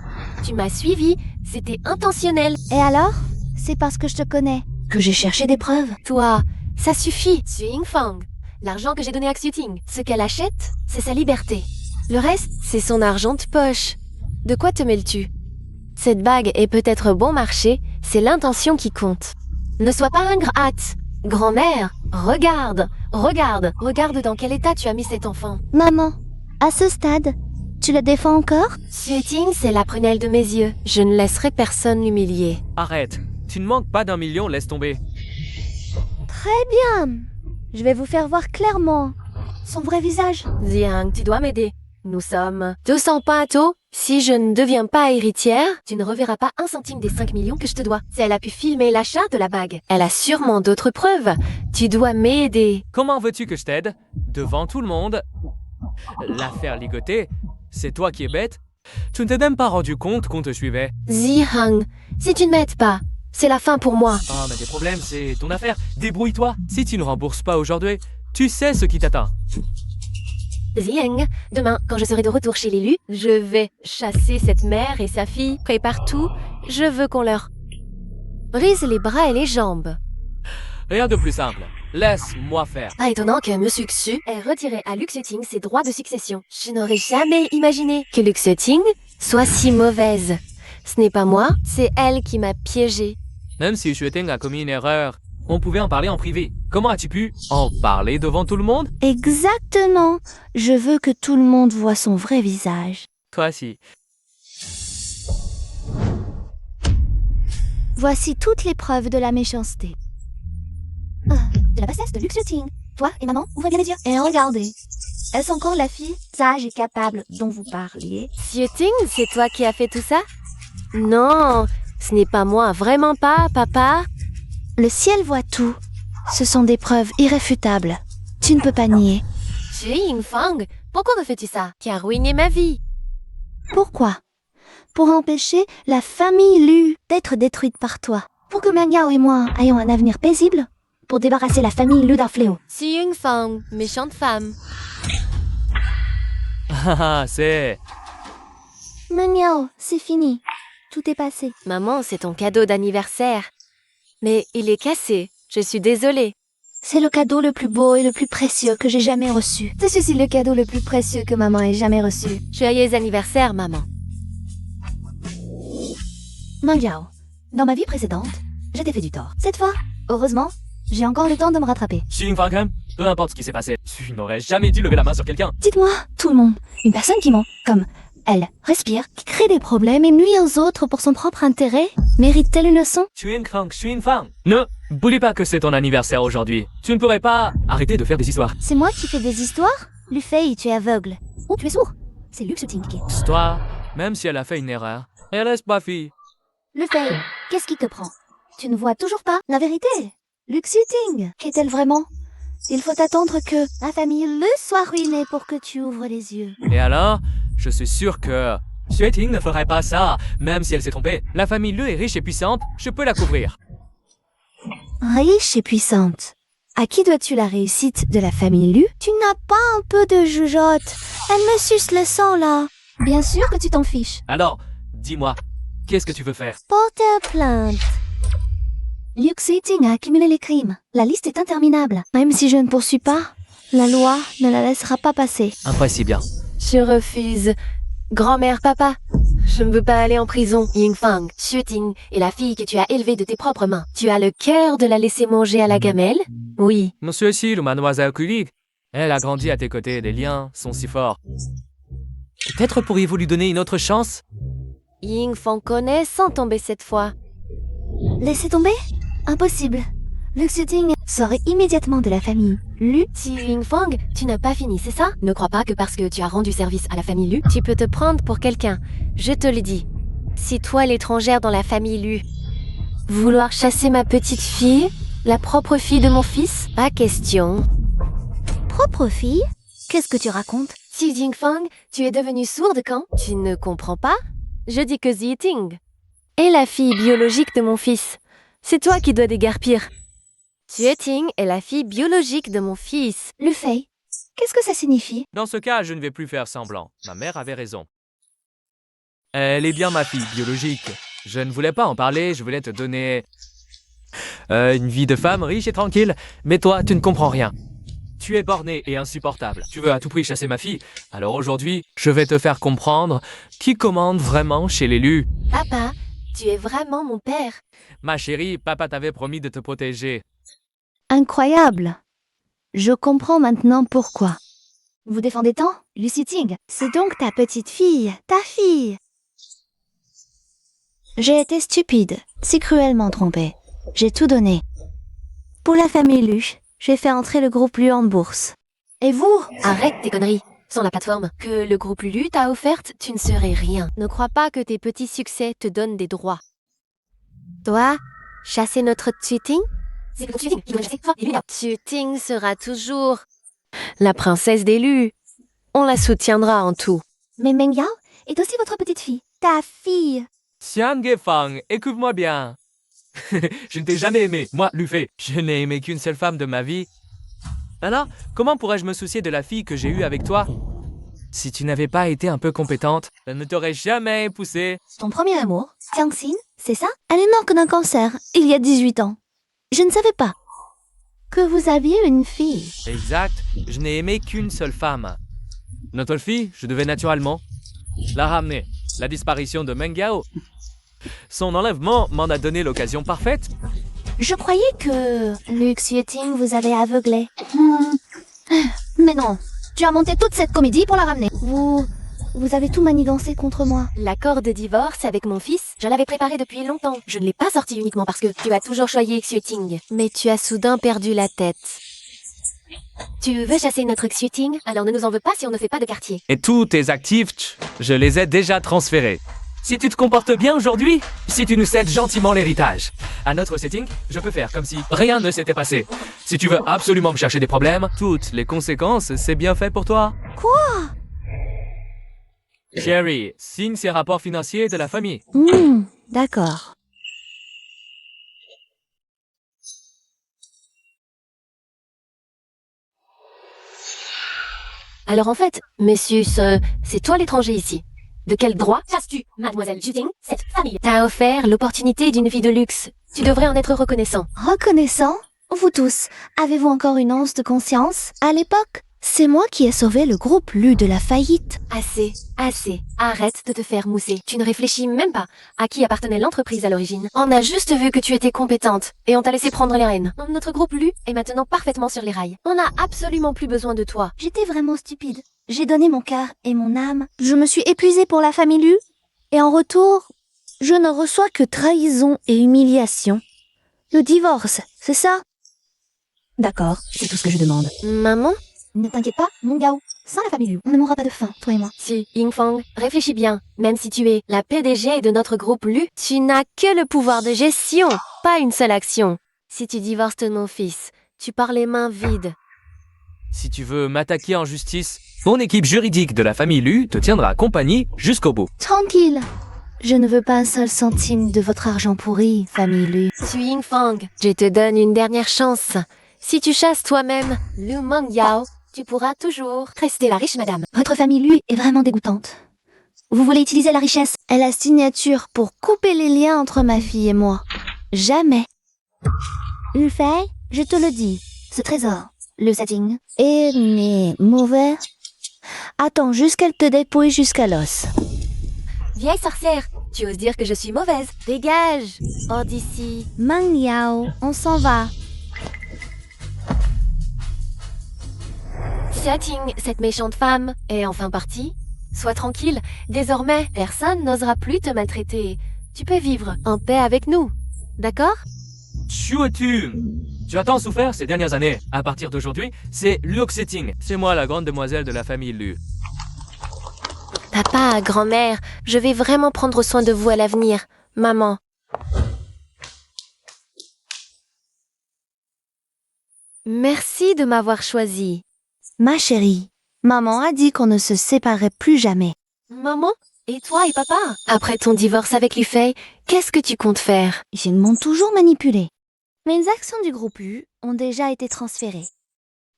Tu m'as suivi, c'était intentionnel. Et alors? C'est parce que je te connais que j'ai cherché des preuves. Toi, ça suffit. Xu Yingfang, L'argent que j'ai donné à Xuting. Ce qu'elle achète, c'est sa liberté. Le reste, c'est son argent de poche. De quoi te mêles-tu? Cette bague est peut-être bon marché, c'est l'intention qui compte. Ne sois pas ingrate. Grand-mère, regarde dans quel état tu as mis cet enfant. Maman, à ce stade, tu le défends encore? Xuting, c'est la prunelle de mes yeux. Je ne laisserai personne l'humilier. Arrête. Tu ne manques pas d'1 million, laisse tomber. Très bien. Je vais vous faire voir clairement son vrai visage. Xiang, tu dois m'aider. Nous sommes 200 pintos. Si je ne deviens pas héritière, tu ne reverras pas 1 centime des 5 millions que je te dois. Si elle a pu filmer l'achat de la bague, elle a sûrement d'autres preuves. Tu dois m'aider. Comment veux-tu que je t'aide? Devant tout le monde. L'affaire ligotée, c'est toi qui es bête. Tu ne t'es même pas rendu compte qu'on te suivait. Xiang, si tu ne m'aides pas, c'est la fin pour moi. Ah, mais tes problèmes, c'est ton affaire. Débrouille-toi. Si tu ne rembourses pas aujourd'hui, tu sais ce qui t'attend. Xiang, demain, quand je serai de retour chez l'élu, je vais chasser cette mère et sa fille. Prépare tout. Je veux qu'on leur brise les bras et les jambes. Rien de plus simple. Laisse-moi faire. Pas étonnant que Monsieur Xu ait retiré à Luxuting ses droits de succession. Je n'aurais jamais imaginé que Luxuting soit si mauvaise. Ce n'est pas moi, c'est elle qui m'a piégée. Même si Xueting a commis une erreur, on pouvait en parler en privé. Comment as-tu pu en parler devant tout le monde? Exactement. Je veux que tout le monde voit son vrai visage. Toi si. Voici toutes les preuves de la méchanceté. De la bassesse de Luxuting. Toi et maman, ouvrez bien les yeux. Et regardez. Est-ce encore la fille sage et capable dont vous parliez? Xueting, c'est toi qui as fait tout ça? Non, ce n'est pas moi, vraiment pas, papa. Le ciel voit tout. Ce sont des preuves irréfutables. Tu ne peux pas nier. Xu Yingfang, pourquoi me fais-tu ça? Qui a ruiné ma vie. Pourquoi? Pour empêcher la famille Lu d'être détruite par toi. Pour que Mangyao et moi ayons un avenir paisible. Pour débarrasser la famille Lu d'un fléau. Xu Yingfang, méchante femme. Ah, c'est... Mangyao, c'est fini. Tout est passé. Maman, c'est ton cadeau d'anniversaire. Mais il est cassé. Je suis désolée. C'est le cadeau le plus beau et le plus précieux que j'ai jamais reçu. C'est aussi le cadeau le plus précieux que maman ait jamais reçu. Joyeux anniversaire, maman. Mangyao, dans ma vie précédente, je t'ai fait du tort. Cette fois, heureusement, j'ai encore le temps de me rattraper. Xingfang, peu importe ce qui s'est passé, tu n'aurais jamais dû lever la main sur quelqu'un. Dites-moi, tout le monde, une personne qui ment, comme elle, respire, qui crée des problèmes et nuit aux autres pour son propre intérêt, mérite-t-elle une leçon? Xingfang. Ne n'oublie pas que c'est ton anniversaire aujourd'hui. Tu ne pourrais pas arrêter de faire des histoires. C'est moi qui fais des histoires? Lu Fei, tu es aveugle. Ou tu es sourd. C'est Luxuting qui est. Toi, même si elle a fait une erreur, elle reste pas fille. Lu Fei, qu'est-ce qui te prend? Tu ne vois toujours pas la vérité? Luxuting, qu'est-elle vraiment? Il faut attendre que la famille Le soit ruinée pour que tu ouvres les yeux. Et alors, je suis sûr que Xueting ne ferait pas ça, même si elle s'est trompée. La famille Le est riche et puissante, je peux la couvrir. Riche et puissante. À qui dois-tu la réussite de la famille Lu? Tu n'as pas un peu de jugeote. Elle me suce le sang, là. Bien sûr que tu t'en fiches. Alors, dis-moi, qu'est-ce que tu veux faire? Porter plainte. Luxuting a accumulé les crimes. La liste est interminable. Même si je ne poursuis pas, la loi ne la laissera pas passer. Impossible bien. Je refuse. Grand-mère, papa, je ne veux pas aller en prison. Yingfang, Xueting est la fille que tu as élevée de tes propres mains. Tu as le cœur de la laisser manger à la gamelle? Oui. Monsieur Sil ou mademoiselle Kulig, elle a grandi à tes côtés, les liens sont si forts. Peut-être pourriez-vous lui donner une autre chance? Yingfang connaît sans tomber cette fois. Laissez tomber? Impossible. Luxuting sort immédiatement de la famille Lu. Si Yingfang, tu n'as pas fini, c'est ça? Ne crois pas que parce que tu as rendu service à la famille Lu, tu peux te prendre pour quelqu'un. Je te le dis. Si toi, l'étrangère dans la famille Lu, vouloir chasser ma petite fille, la propre fille de mon fils, pas question. Propre fille? Qu'est-ce que tu racontes? Si Yingfang, tu es devenue sourde quand? Tu ne comprends pas? Je dis que Ziting est la fille biologique de mon fils. C'est toi qui dois déguerpir. Xueting est la fille biologique de mon fils. Lu Fei, qu'est-ce que ça signifie? Dans ce cas, je ne vais plus faire semblant. Ma mère avait raison. Elle est bien ma fille biologique. Je ne voulais pas en parler, je voulais te donner... une vie de femme riche et tranquille. Mais toi, tu ne comprends rien. Tu es borné et insupportable. Tu veux à tout prix chasser ma fille. Alors aujourd'hui, je vais te faire comprendre qui commande vraiment chez l'élu. Papa, tu es vraiment mon père. Ma chérie, papa t'avait promis de te protéger. Incroyable. Je comprends maintenant pourquoi. Vous défendez tant, Lucy Ting. C'est donc ta petite fille, ta fille. J'ai été stupide, si cruellement trompée. J'ai tout donné. Pour la famille Lu, j'ai fait entrer le groupe Lu en bourse. Et vous? Arrête tes conneries. Sans la plateforme que le groupe Lulu t'a offerte, tu ne serais rien. Ne crois pas que tes petits succès te donnent des droits. Toi, chasser notre Tsuting? C'est que Tsuting qui doit chasser toi et lui là. Tsuting sera toujours la princesse des Lus. On la soutiendra en tout. Mais Meng Yao est aussi votre petite fille, ta fille. Xian Gefang, écoute-moi bien. Je ne t'ai jamais aimé, moi, Lu Fei. Je n'ai aimé qu'une seule femme de ma vie. Alors, comment pourrais-je me soucier de la fille que j'ai eue avec toi? Si tu n'avais pas été un peu compétente, elle ne t'aurait jamais poussé. Ton premier amour, Jiang Xin, c'est ça? Elle est morte d'un cancer, il y a 18 ans. Je ne savais pas que vous aviez une fille. Exact, je n'ai aimé qu'une seule femme. Notre fille, je devais naturellement la ramener. La disparition de Meng Yao. Son enlèvement m'en a donné l'occasion parfaite. Je croyais que Luke Xueting vous avait aveuglé. Mais non, tu as monté toute cette comédie pour la ramener. Vous avez tout manigancé contre moi. L'accord de divorce avec mon fils, je l'avais préparé depuis longtemps. Je ne l'ai pas sorti uniquement parce que tu as toujours choisi Xueting. Mais tu as soudain perdu la tête. Tu veux chasser notre Xueting? Alors ne nous en veux pas si on ne fait pas de quartier. Et tous tes actifs, je les ai déjà transférés. Si tu te comportes bien aujourd'hui, si tu nous cèdes gentiment l'héritage, à notre setting, je peux faire comme si rien ne s'était passé. Si tu veux absolument me chercher des problèmes, toutes les conséquences, c'est bien fait pour toi. Quoi? Sherry, signe ces rapports financiers de la famille. D'accord. Alors en fait, monsieur, c'est toi l'étranger ici. De quel droit chasses-tu, mademoiselle Juting, cette famille? T'as offert l'opportunité d'une vie de luxe. Tu devrais en être reconnaissant. Reconnaissant? Vous tous, avez-vous encore une once de conscience? À l'époque, c'est moi qui ai sauvé le groupe Lu de la faillite. Assez, assez. Arrête de te faire mousser. Tu ne réfléchis même pas à qui appartenait l'entreprise à l'origine. On a juste vu que tu étais compétente et on t'a laissé prendre les rênes. Notre groupe Lu est maintenant parfaitement sur les rails. On n'a absolument plus besoin de toi. J'étais vraiment stupide. J'ai donné mon cœur et mon âme. Je me suis épuisée pour la famille Lu. Et en retour, je ne reçois que trahison et humiliation. Le divorce, c'est ça? D'accord, c'est tout ce que je demande. Maman? Ne t'inquiète pas, mon Gao. Sans la famille Lu, on ne mourra pas de faim, toi et moi. Si, Yingfang, réfléchis bien. Même si tu es la PDG de notre groupe Lu, tu n'as que le pouvoir de gestion, pas une seule action. Si tu divorces de mon fils, tu pars les mains vides. Si tu veux m'attaquer en justice, mon équipe juridique de la famille Lu te tiendra compagnie jusqu'au bout. Tranquille. Je ne veux pas un seul centime de votre argent pourri, famille Lu. Suis Yingfang, je te donne une dernière chance. Si tu chasses toi-même Lu Mengyao, tu pourras toujours rester la riche madame. Votre famille Lu est vraiment dégoûtante. Vous voulez utiliser la richesse et la signature pour couper les liens entre ma fille et moi. Jamais. Lu Fei, je te le dis, ce trésor, le setting, est mauvais. Attends juste qu'elle te dépouille jusqu'à l'os. Vieille sorcière, tu oses dire que je suis mauvaise. Dégage, hors d'ici. Meng Yao, on s'en va. Xiating, cette méchante femme, est enfin partie. Sois tranquille, désormais, personne n'osera plus te maltraiter. Tu peux vivre en paix avec nous, d'accord? Chuotu, tu as tant souffert ces dernières années. À partir d'aujourd'hui, c'est Luke Setting. C'est moi la grande demoiselle de la famille Lu. Papa, grand-mère, je vais vraiment prendre soin de vous à l'avenir. Maman. Merci de m'avoir choisi. Ma chérie, maman a dit qu'on ne se séparait plus jamais. Maman? Et toi et papa? Après ton divorce avec Lu Fei, qu'est-ce que tu comptes faire? Ils m'ont toujours manipulée. Mes actions du groupe Lu ont déjà été transférées.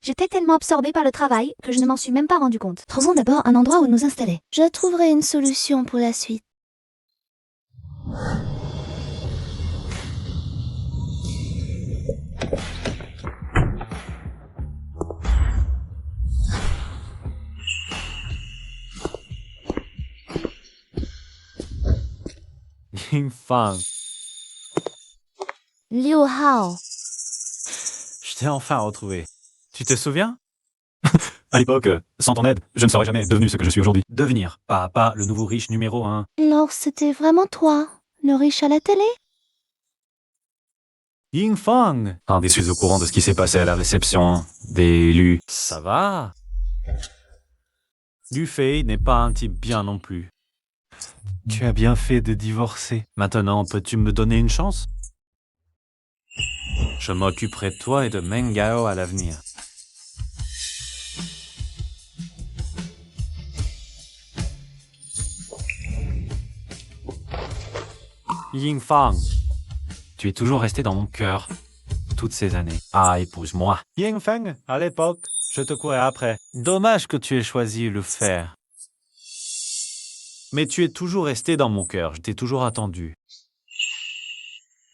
J'étais tellement absorbée par le travail que je ne m'en suis même pas rendu compte. Trouvons d'abord un endroit où nous installer. Je trouverai une solution pour la suite. Yingfang, Liu Hao. je t'ai enfin retrouvé. Tu te souviens? À l'époque, sans ton aide, je ne serais jamais devenu ce que je suis aujourd'hui. Devenir, pas à pas, le nouveau riche numéro 1. Alors c'était vraiment toi, le riche à la télé? Yingfang! Ah, je suis au courant de ce qui s'est passé à la réception des Lu. Ça va? Lu Fei n'est pas un type bien non plus. Tu as bien fait de divorcer. Maintenant, peux-tu me donner une chance? Je m'occuperai de toi et de Meng Yao à l'avenir. Yingfang, tu es toujours resté dans mon cœur toutes ces années. Ah, épouse-moi. Yingfang, à l'époque, je te courais après. Dommage que tu aies choisi le faire. Mais tu es toujours resté dans mon cœur, je t'ai toujours attendu.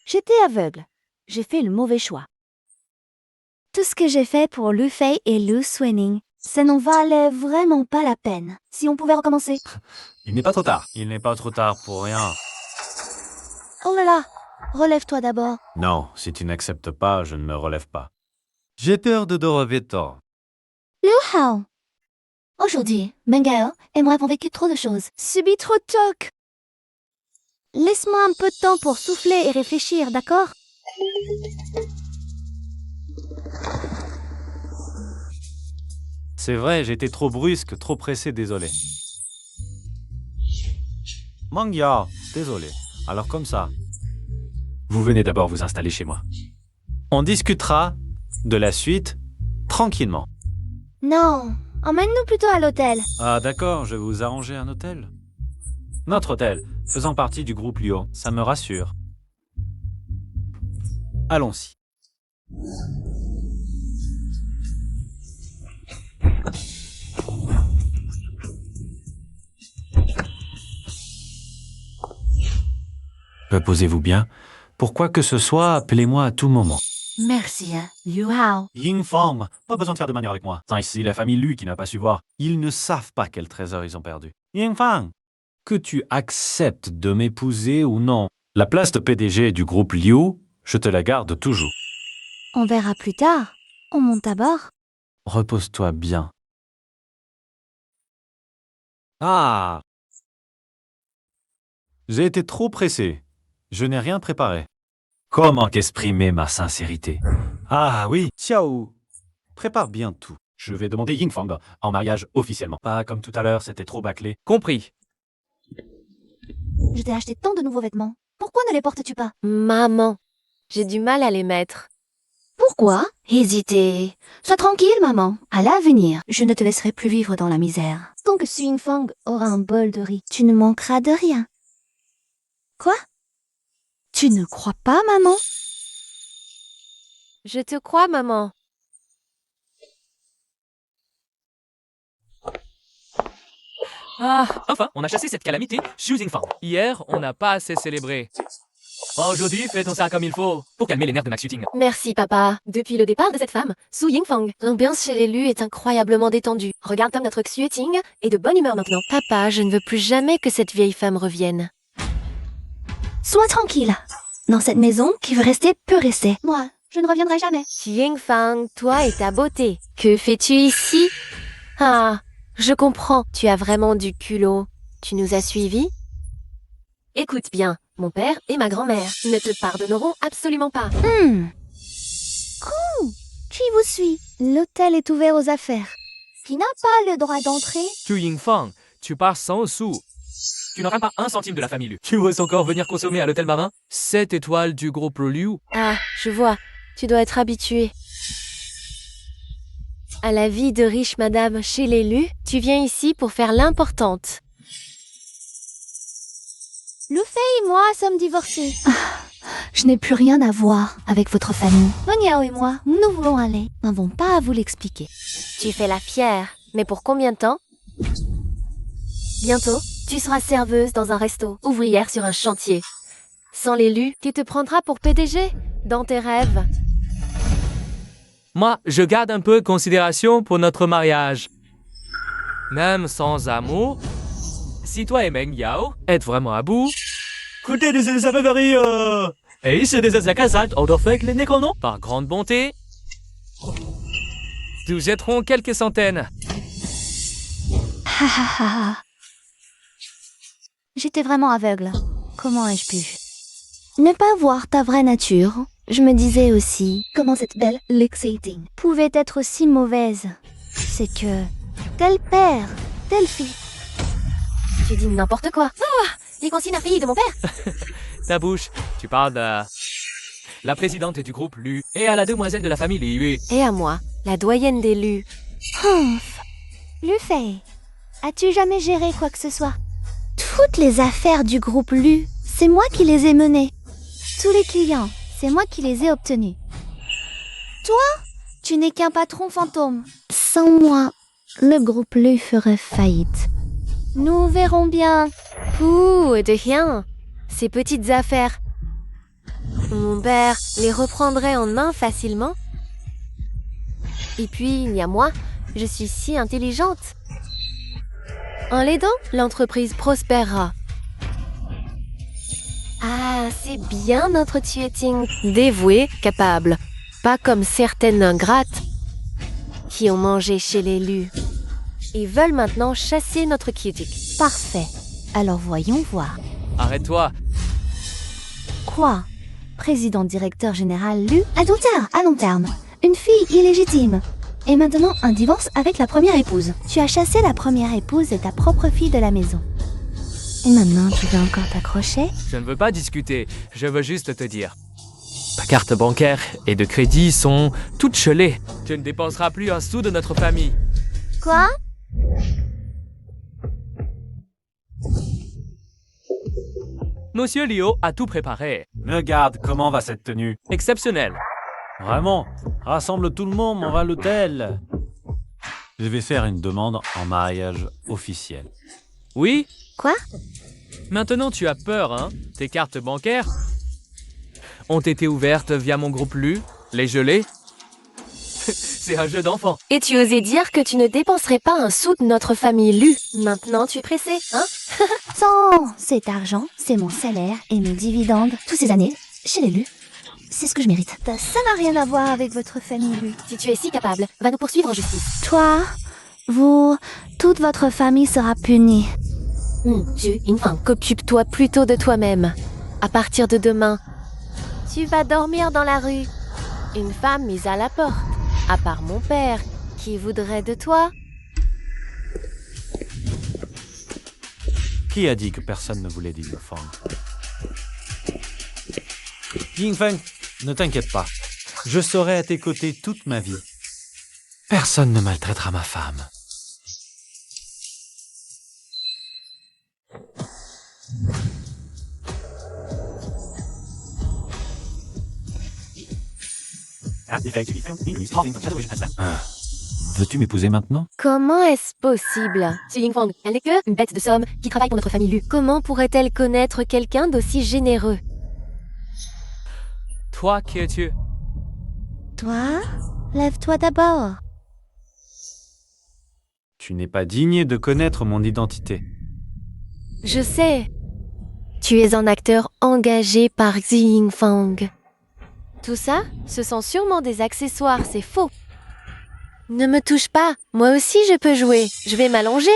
J'étais aveugle. J'ai fait le mauvais choix. Tout ce que j'ai fait pour Lu Fei et Lu Suining, ça n'en valait vraiment pas la peine. Si on pouvait recommencer. Il n'est pas trop tard. Il n'est pas trop tard pour rien. Oh là là, relève-toi d'abord. Non, si tu n'acceptes pas, je ne me relève pas. J'ai peur de Dorovetor. Liu Hao. Aujourd'hui, Meng Yao et moi avons vécu trop de choses. Subi trop de chocs. Laisse-moi un peu de temps pour souffler et réfléchir, d'accord? C'est vrai, j'étais trop brusque, trop pressé, désolé. Meng Yao, désolé. Alors comme ça. Vous venez d'abord vous installer chez moi. On discutera de la suite tranquillement. Non, emmène-nous plutôt à l'hôtel. Ah d'accord, je vais vous arranger un hôtel. Notre hôtel, faisant partie du groupe Lyon, ça me rassure. Allons-y. Reposez-vous bien. Pour quoi que ce soit, appelez-moi à tout moment. Merci, Liu Hao. Yingfang, pas besoin de faire de manière avec moi. C'est ici la famille Lu qui n'a pas su voir. Ils ne savent pas quel trésor ils ont perdu. Yingfang, que tu acceptes de m'épouser ou non, la place de PDG du groupe Liu, je te la garde toujours. On verra plus tard. On monte à bord. Repose-toi bien. Ah! J'ai été trop pressé. Je n'ai rien préparé. Comment exprimer ma sincérité? Ah oui, Xiao, prépare bien tout. Je vais demander Yingfang en mariage officiellement. Pas comme tout à l'heure, c'était trop bâclé. Compris. Je t'ai acheté tant de nouveaux vêtements. Pourquoi ne les portes-tu pas? Maman, j'ai du mal à les mettre. Pourquoi hésiter? Sois tranquille, maman. À l'avenir, je ne te laisserai plus vivre dans la misère. Tant que Xu Yingfang aura un bol de riz, tu ne manqueras de rien. Quoi? Tu ne crois pas, maman? Je te crois, maman. Ah, enfin, on a chassé cette calamité, Xu Jingfang. Hier, on n'a pas assez célébré. Aujourd'hui, fêtons ça comme il faut, pour calmer les nerfs de Max Yuting. Merci, papa. Depuis le départ de cette femme, Su Yingfang, l'ambiance chez l'élu est incroyablement détendue. Regarde comme notre Xue Ting est de bonne humeur maintenant. Papa, je ne veux plus jamais que cette vieille femme revienne. Sois tranquille. Dans cette maison, qui veut rester peut rester. Moi, je ne reviendrai jamais. Yingfang, toi et ta beauté. Que fais-tu ici? Ah, je comprends. Tu as vraiment du culot. Tu nous as suivis? Écoute bien, mon père et ma grand-mère ne te pardonneront absolument pas. Cool. Qui vous suit? L'hôtel est ouvert aux affaires. Qui n'a pas le droit d'entrer? Xu Yingfang, tu pars sans sous. Tu n'auras pas un centime de la famille Lu. Tu oses encore venir consommer à l'hôtel marin? 7 étoiles du groupe Liu. Ah, je vois. Tu dois être habitué. À la vie de riche madame chez l'élu, tu viens ici pour faire l'importante. Lu Fei et moi sommes divorcés. Je n'ai plus rien à voir avec votre famille. Meng Yao et moi, nous voulons aller. Nous n'avons pas à vous l'expliquer. Tu fais la fière, mais pour combien de temps? Bientôt, tu seras serveuse dans un resto, ouvrière sur un chantier. Sans l'élu, tu te prendras pour PDG dans tes rêves. Moi, je garde un peu de considération pour notre mariage. Même sans amour, si toi et Meng Yao êtes vraiment à bout, Par grande bonté, nous jetterons quelques centaines. Ha ha ha ha. J'étais vraiment aveugle. Comment ai-je pu ne pas voir ta vraie nature? Je me disais aussi comment cette belle Lexating pouvait être aussi mauvaise. C'est que tel père, telle fille. Tu dis n'importe quoi. Ah, les consignes à fille de mon père. Ta bouche, tu parles de la présidente du groupe Lu et à la demoiselle de la famille Liu. Et à moi, la doyenne des lus. Humph. Lufei, as-tu jamais géré quoi que ce soit? Toutes les affaires du groupe Lu, c'est moi qui les ai menées. Tous les clients, c'est moi qui les ai obtenus. Toi, tu n'es qu'un patron fantôme. Sans moi, le groupe Lu ferait faillite. Nous verrons bien. Ouh, de rien. Ces petites affaires. Mon père les reprendrait en main facilement. Et puis, il y a moi, je suis si intelligente. En l'aidant, l'entreprise prospérera. Ah, c'est bien notre Tueting. Dévouée, capable. Pas comme certaines ingrates qui ont mangé chez les lus. Ils veulent maintenant chasser notre Tueting. Parfait. Alors voyons voir. Arrête-toi. Quoi? Président directeur général Lu? À long terme. Une fille illégitime. Et maintenant un divorce avec la première épouse. Tu as chassé la première épouse et ta propre fille de la maison. Et maintenant tu veux encore t'accrocher? Je ne veux pas discuter, je veux juste te dire. Ta carte bancaire et de crédit sont toutes scellées. Tu ne dépenseras plus un sou de notre famille. Quoi? Monsieur Liu a tout préparé. Regarde comment va cette tenue. Exceptionnel. Vraiment, rassemble tout le monde, on va à l'hôtel. Je vais faire une demande en mariage officiel. Oui? Quoi? Maintenant tu as peur, hein? Tes cartes bancaires ont été ouvertes via mon groupe Lu, les gelées. C'est un jeu d'enfant. Et tu osais dire que tu ne dépenserais pas un sou de notre famille Lu. Maintenant, tu es pressé, hein? Sans cet argent, c'est mon salaire et mes dividendes. Toutes ces années, chez les Lu, c'est ce que je mérite. Ça n'a rien à voir avec votre famille Lu. Si tu es si capable, va nous poursuivre en justice. Toi, vous, toute votre famille sera punie. Enfin, occupe-toi plutôt de toi-même. À partir de demain, tu vas dormir dans la rue. Une femme mise à la porte. À part mon père, qui voudrait de toi? Qui a dit que personne ne voulait d'Yingfang? Yingfeng, ne t'inquiète pas. Je serai à tes côtés toute ma vie. Personne ne maltraitera ma femme. Veux-tu m'épouser maintenant? Comment est-ce possible? Yingfang, elle n'est que une bête de somme qui travaille pour notre famille Lu. Comment pourrait-elle connaître quelqu'un d'aussi généreux? Toi, qui es-tu? Toi, lève-toi d'abord. Tu n'es pas digne de connaître mon identité. Je sais. Tu es un acteur engagé par Xi Yingfang. Tout ça, ce sont sûrement des accessoires, c'est faux. Ne me touche pas, moi aussi je peux jouer. Je vais m'allonger.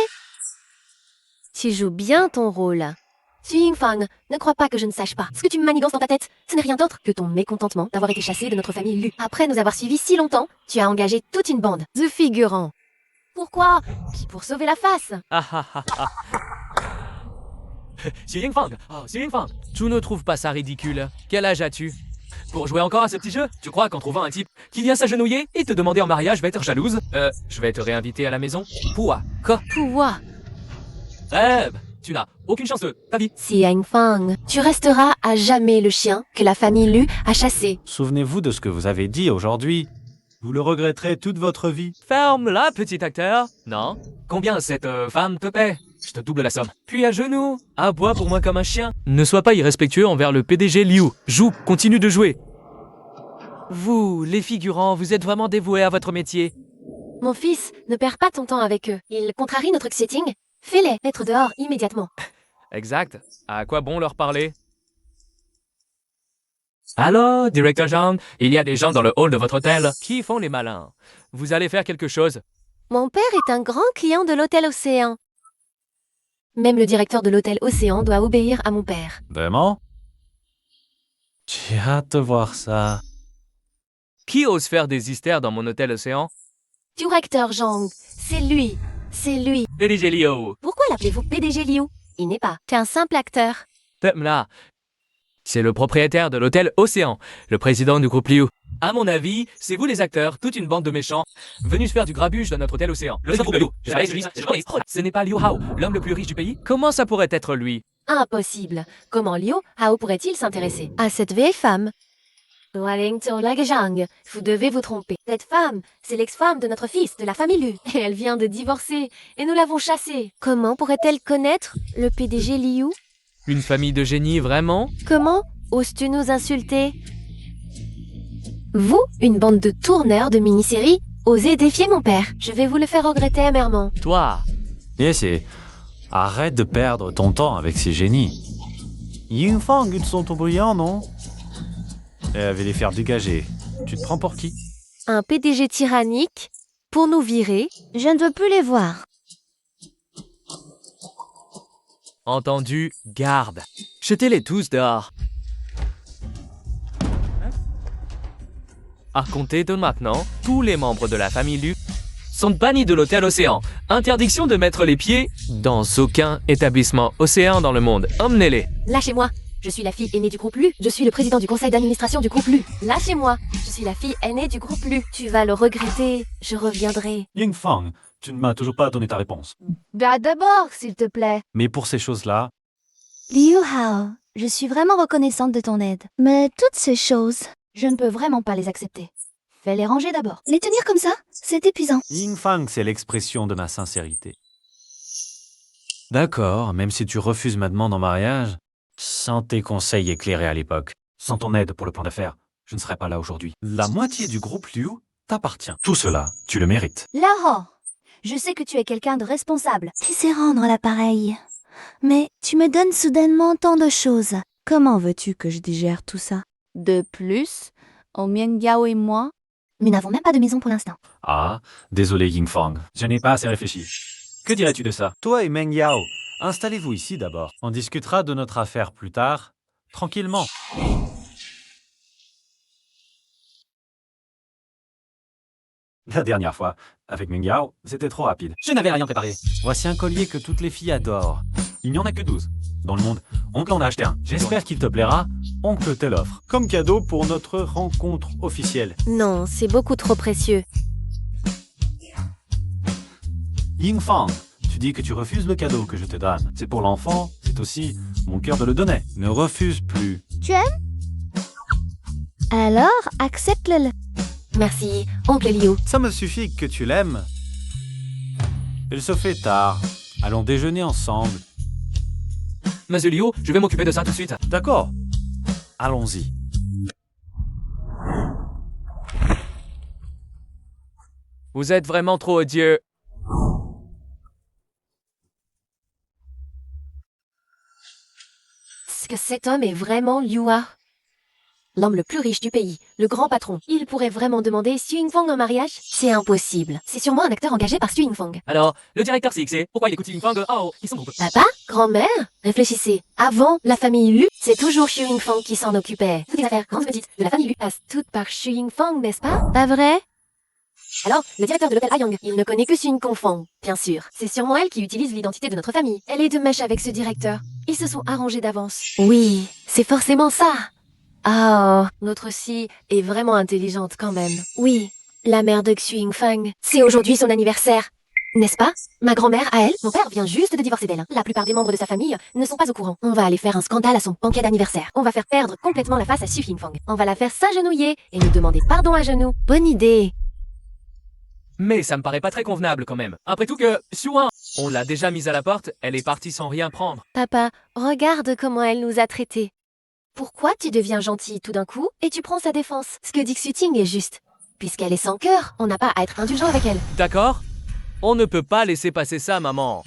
Tu joues bien ton rôle. Xi Yingfang, ne crois pas que je ne sache pas. Ce que tu me manigances dans ta tête, ce n'est rien d'autre que ton mécontentement d'avoir été chassé de notre famille Lu. Après nous avoir suivis si longtemps, tu as engagé toute une bande de figurants. Pourquoi? Pour sauver la face. Ah ah ah ah. Xu Yingfang, Xu Yingfang, tu ne trouves pas ça ridicule? Quel âge as-tu? Pour jouer encore à ce petit jeu, tu crois qu'en trouvant un type qui vient s'agenouiller et te demander en mariage va être jalouse? Je vais te réinviter à la maison. Pouah, quoi? Pouah. Rêve, tu n'as aucune chance de ta vie. Xi Yingfang, tu resteras à jamais le chien que la famille Lu a chassé. Souvenez-vous de ce que vous avez dit aujourd'hui. Vous le regretterez toute votre vie. Ferme-la, petit acteur. Non. Combien cette femme te paie? Je te double la somme. Puis à genoux. Aboie pour moi comme un chien. Ne sois pas irrespectueux envers le PDG Liu. Joue, continue de jouer. Vous, les figurants, vous êtes vraiment dévoués à votre métier. Mon fils, ne perds pas ton temps avec eux. Ils contrarient notre setting. Fais-les mettre dehors immédiatement. Exact. À quoi bon leur parler? Allô, directeur Zhang, il y a des gens dans le hall de votre hôtel qui font les malins. Vous allez faire quelque chose. Mon père est un grand client de l'hôtel Océan. Même le directeur de l'hôtel Océan doit obéir à mon père. Vraiment? J'ai hâte de voir ça. Qui ose faire des hystères dans mon hôtel Océan? Directeur Zhang, c'est lui. C'est lui. PDG Liu. Pourquoi l'appelez-vous PDG Liu? Il n'est pas. T'es un simple acteur. Là. C'est le propriétaire de l'hôtel Océan, le président du groupe Liu. À mon avis, c'est vous les acteurs, toute une bande de méchants, venus se faire du grabuge dans notre hôtel Océan. Le groupe Liu. Ce n'est pas Liu Hao, l'homme le plus riche du pays? Comment ça pourrait être lui? Impossible. Comment Liu Hao pourrait-il s'intéresser à cette vieille femme? Wellington Zhang, vous devez vous tromper. Cette femme, c'est l'ex-femme de notre fils, de la famille Lu. Et elle vient de divorcer, et nous l'avons chassée. Comment pourrait-elle connaître le PDG Liu? Une famille de génies, vraiment? Comment oses-tu nous insulter? Vous, une bande de tourneurs de mini-séries, osez défier mon père. Je vais vous le faire regretter amèrement. Toi, Yes, arrête de perdre ton temps avec ces génies. Yingfang, ils sont brillants, non? Elle va les faire dégager. Tu te prends pour qui? Un PDG tyrannique pour nous virer. Je ne veux plus les voir. entendu, garde. Jetez-les tous dehors. À compter de maintenant, tous les membres de la famille Lu sont bannis de l'hôtel Océan. Interdiction de mettre les pieds dans aucun établissement Océan dans le monde. Emmenez-les. Lâchez-moi. Je suis la fille aînée du groupe Lu. Je suis le président du conseil d'administration du groupe Lu. Lâchez-moi. Je suis la fille aînée du groupe Lu. Tu vas le regretter. Je reviendrai. Yingfang, tu ne m'as toujours pas donné ta réponse. Bah d'abord, s'il te plaît. Mais pour ces choses-là, Liu Hao, je suis vraiment reconnaissante de ton aide. Mais toutes ces choses, je ne peux vraiment pas les accepter. Fais les ranger d'abord. Les tenir comme ça, c'est épuisant. Yingfang, c'est l'expression de ma sincérité. D'accord, même si tu refuses ma demande en mariage, sans tes conseils éclairés à l'époque, sans ton aide pour le plan d'affaires, je ne serais pas là aujourd'hui. La moitié du groupe Liu t'appartient. Tout cela, tu le mérites. Laurent, je sais que tu es quelqu'un de responsable. Tu sais rendre l'appareil. Mais tu me donnes soudainement tant de choses. Comment veux-tu que je digère tout ça? De plus, Mian Yao et moi, nous n'avons même pas de maison pour l'instant. Ah, désolé Yingfang, je n'ai pas assez réfléchi. Que dirais-tu de ça? Toi et Meng Yao, installez-vous ici d'abord. On discutera de notre affaire plus tard, tranquillement. La dernière fois, avec Meng Yao, c'était trop rapide. Je n'avais rien préparé. Voici un collier que toutes les filles adorent. Il n'y en a que 12 dans le monde. Oncle en a acheté un. J'espère qu'il te plaira. Oncle te l'offre. Comme cadeau pour notre rencontre officielle. Non, c'est beaucoup trop précieux. Yingfang, tu dis que tu refuses le cadeau que je te donne. C'est pour l'enfant, c'est aussi mon cœur de le donner. Ne refuse plus. Tu aimes? Alors, accepte-le. Merci, oncle Liu. Ça me suffit que tu l'aimes. Il se fait tard. Allons déjeuner ensemble. Monsieur Liu, je vais m'occuper de ça tout de suite. D'accord. Allons-y. Vous êtes vraiment trop odieux. Est-ce que cet homme est vraiment Liu Hao? L'homme le plus riche du pays, le grand patron. Il pourrait vraiment demander Xu Yingfang en mariage? C'est impossible. C'est sûrement un acteur engagé par Xu Yingfang. Alors, le directeur CXC, pourquoi il écoute Yingfang qui sont groupe? Papa? Grand-mère? Réfléchissez. Avant, la famille Lu, c'est toujours Xu Yingfang qui s'en occupait. Toutes les affaires, grandes et petites, de la famille Lu passent toutes par Xu Yingfang, n'est-ce pas? Pas vrai? Alors, le directeur de l'hôtel Ayang, il ne connaît que Xu Yingfang, bien sûr. C'est sûrement elle qui utilise l'identité de notre famille. Elle est de mèche avec ce directeur. Ils se sont arrangés d'avance. Oui, c'est forcément ça. Ah, notre Si est vraiment intelligente quand même. Oui, la mère de Xu Yingfang, c'est aujourd'hui son anniversaire. N'est-ce pas? Ma grand-mère, à elle, mon père vient juste de divorcer d'elle. La plupart des membres de sa famille ne sont pas au courant. On va aller faire un scandale à son banquet d'anniversaire. On va faire perdre complètement la face à Xu Yingfang. On va la faire s'agenouiller et nous demander pardon à genoux. Bonne idée. Mais ça me paraît pas très convenable quand même. Après tout que, Xuan, on l'a déjà mise à la porte, elle est partie sans rien prendre. Papa, regarde comment elle nous a traités. Pourquoi tu deviens gentil tout d'un coup et tu prends sa défense? Ce que dit Xu Ting est juste. Puisqu'elle est sans cœur, on n'a pas à être indulgent avec elle. D'accord? On ne peut pas laisser passer ça, maman.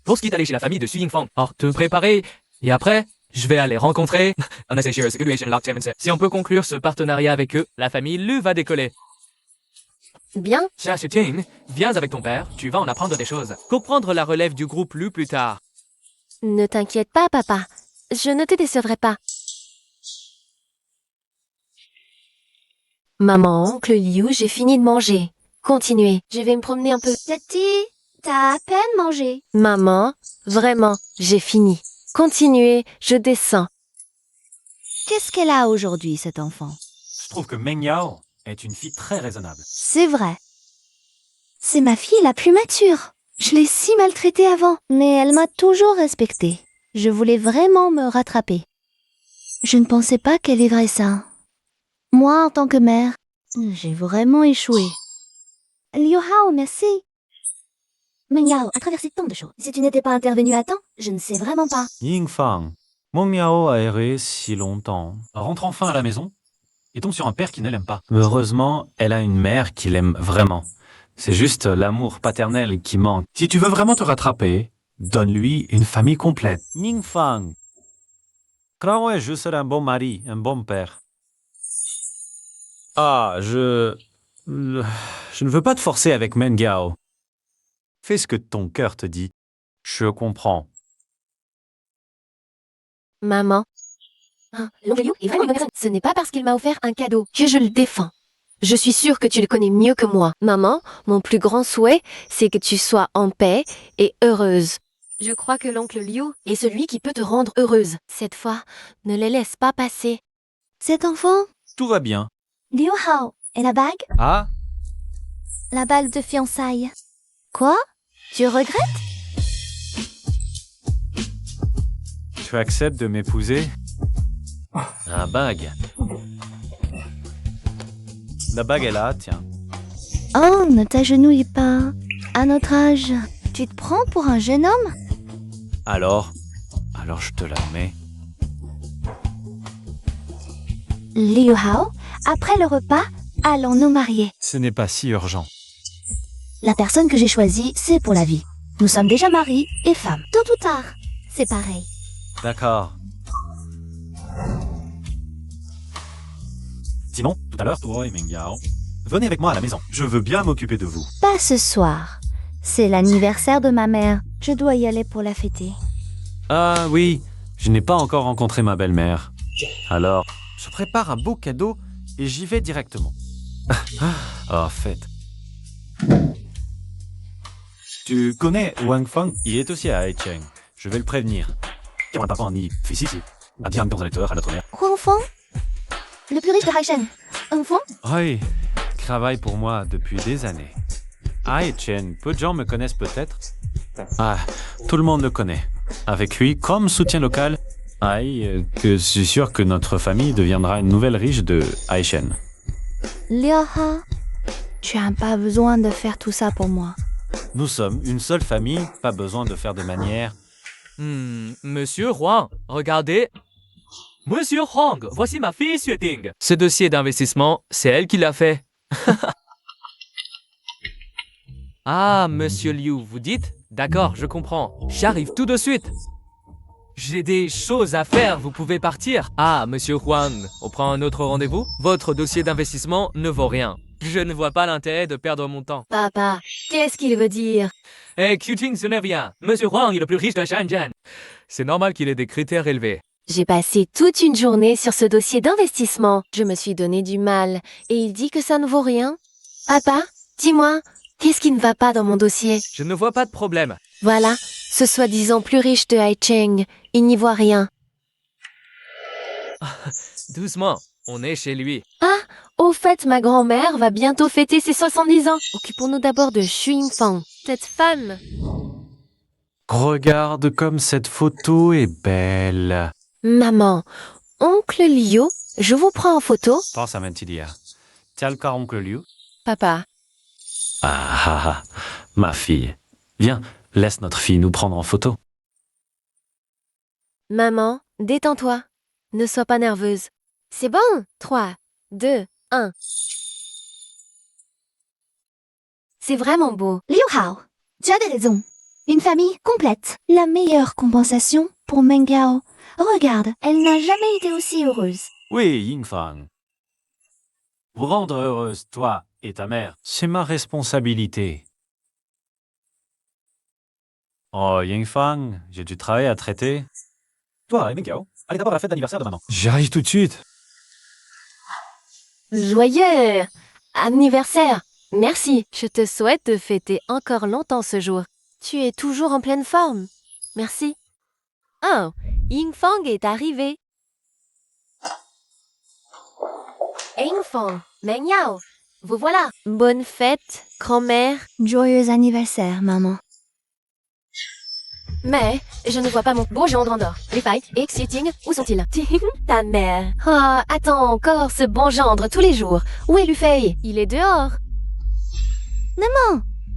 Pour ce qui est allé chez la famille de Xu Yingfang, te préparer, et après, Je vais aller rencontrer. Si on peut conclure ce partenariat avec eux, la famille Lu va décoller. Bien, Cher Chuting, viens avec ton père, tu vas en apprendre des choses. Pour prendre la relève du groupe Lu plus tard. ne t'inquiète pas, papa. Je ne te décevrai pas. Maman, oncle Liu, j'ai fini de manger. Continuez, je vais me promener un peu. Tati, t'as à peine mangé. Maman, vraiment, j'ai fini. Continuez, je descends. Qu'est-ce qu'elle a aujourd'hui, cet enfant? Je trouve que Meng Yao est une fille très raisonnable. C'est vrai. C'est ma fille la plus mature. Je l'ai si maltraitée avant, mais elle m'a toujours respectée. Je voulais vraiment me rattraper. Je ne pensais pas qu'elle vivrait ça. Moi, en tant que mère, j'ai vraiment échoué. Liu Hao, merci. Meng Yao a traversé tant de choses. Si tu n'étais pas intervenu à temps, je ne sais vraiment pas. Yingfang, Meng Yao a erré si longtemps. Rentre enfin à la maison et tombe sur un père qui ne l'aime pas. Heureusement, elle a une mère qui l'aime vraiment. C'est juste l'amour paternel qui manque. Si tu veux vraiment te rattraper, donne-lui une famille complète. Yingfang, crois-moi, je serai un bon mari, un bon père. Ah, je ne veux pas te forcer avec Meng Yao. Fais ce que ton cœur te dit. Je comprends. Maman. L'oncle Liu est vraiment une bonne personne. Ce n'est pas parce qu'il m'a offert un cadeau que je le défends. Je suis sûre que tu le connais mieux que moi. Maman, mon plus grand souhait, c'est que tu sois en paix et heureuse. Je crois que l'oncle Liu est celui qui peut te rendre heureuse. Cette fois, ne les laisse pas passer. Cet enfant, Tout va bien. Liu Hao, et la bague? Ah, La bague de fiançailles. Quoi? Tu regrettes? tu acceptes de m'épouser? Un bague. La bague est là, tiens. Oh, ne t'agenouille pas. À notre âge, tu te prends pour un jeune homme? Alors je te la mets. Liu Hao, après le repas, allons nous marier. Ce n'est pas si urgent. La personne que j'ai choisie, c'est pour la vie. Nous sommes déjà mari et femme. Tôt ou tard, c'est pareil. D'accord. Simon, tout à l'heure, toi et Meng Yao, venez avec moi à la maison. Je veux bien m'occuper de vous. Pas ce soir. C'est l'anniversaire de ma mère. Je dois y aller pour la fêter. Ah oui, je n'ai pas encore rencontré ma belle-mère. Alors, je prépare un beau cadeau et j'y vais directement. Oh, fête. Tu connais Wang Feng? Il est aussi à Haicheng. Je vais le prévenir. Huang Feng? Le plus riche de Haishen. Huang Feng? Oui, il travaille pour moi depuis des années. À Haicheng, peu de gens me connaissent peut-être. Ah, tout le monde le connaît. Avec lui, comme soutien local, que je suis sûr que notre famille deviendra une nouvelle riche de Haicheng. Liu Hao, tu n'as pas besoin de faire tout ça pour moi. Nous sommes une seule famille, pas besoin de faire de manières. Monsieur Huang, regardez. Monsieur Huang, voici ma fille Xueting. Ce dossier d'investissement, c'est elle qui l'a fait. Ah, monsieur Liu, vous dites? D'accord, je comprends. J'arrive tout de suite. J'ai des choses à faire, vous pouvez partir. Ah, monsieur Huang, on prend un autre rendez-vous? Votre dossier d'investissement ne vaut rien. Je ne vois pas l'intérêt de perdre mon temps. Papa, qu'est-ce qu'il veut dire? Eh, Q-Ting, ce n'est rien. Monsieur Huang est le plus riche de Shenzhen. C'est normal qu'il ait des critères élevés. J'ai passé toute une journée sur ce dossier d'investissement. Je me suis donné du mal et il dit que ça ne vaut rien. Papa, dis-moi, qu'est-ce qui ne va pas dans mon dossier? Je ne vois pas de problème. Voilà, ce soi-disant plus riche de Haicheng, il n'y voit rien. Doucement, on est chez lui. Ah, au fait, ma grand-mère va bientôt fêter ses 70 ans. Occupons-nous d'abord de Xu Yingfang, cette femme. Regarde comme cette photo est belle. Maman, oncle Liu, je vous prends en photo. Pense à Mentilia. Tiens le cas, oncle Liu. Papa, Ma fille. Viens, laisse notre fille nous prendre en photo. maman, détends-toi. Ne sois pas nerveuse. C'est bon, 3, 2, 1. C'est vraiment beau. Liu Hao, tu as des raisons. Une famille complète. La meilleure compensation pour Meng Yao. Regarde, elle n'a jamais été aussi heureuse. Oui, Yingfang. Vous rendre heureuse, toi et ta mère, c'est ma responsabilité. Oh, Yingfang, j'ai du travail à traiter. Toi, Mengao, allez d'abord à la fête d'anniversaire de maman. J'arrive tout de suite. Joyeux anniversaire! Merci, je te souhaite de fêter encore longtemps ce jour. Tu es toujours en pleine forme. Merci. Oh, Yingfang est arrivé. Yingfang, Mengyao, vous voilà. Bonne fête, grand-mère. Joyeux anniversaire, maman. Mais je ne vois pas mon beau gendre en or. Les failles, exciting, où sont-ils? Ta mère. Oh, attends encore ce bon gendre tous les jours. Où est Lufei? Il est dehors.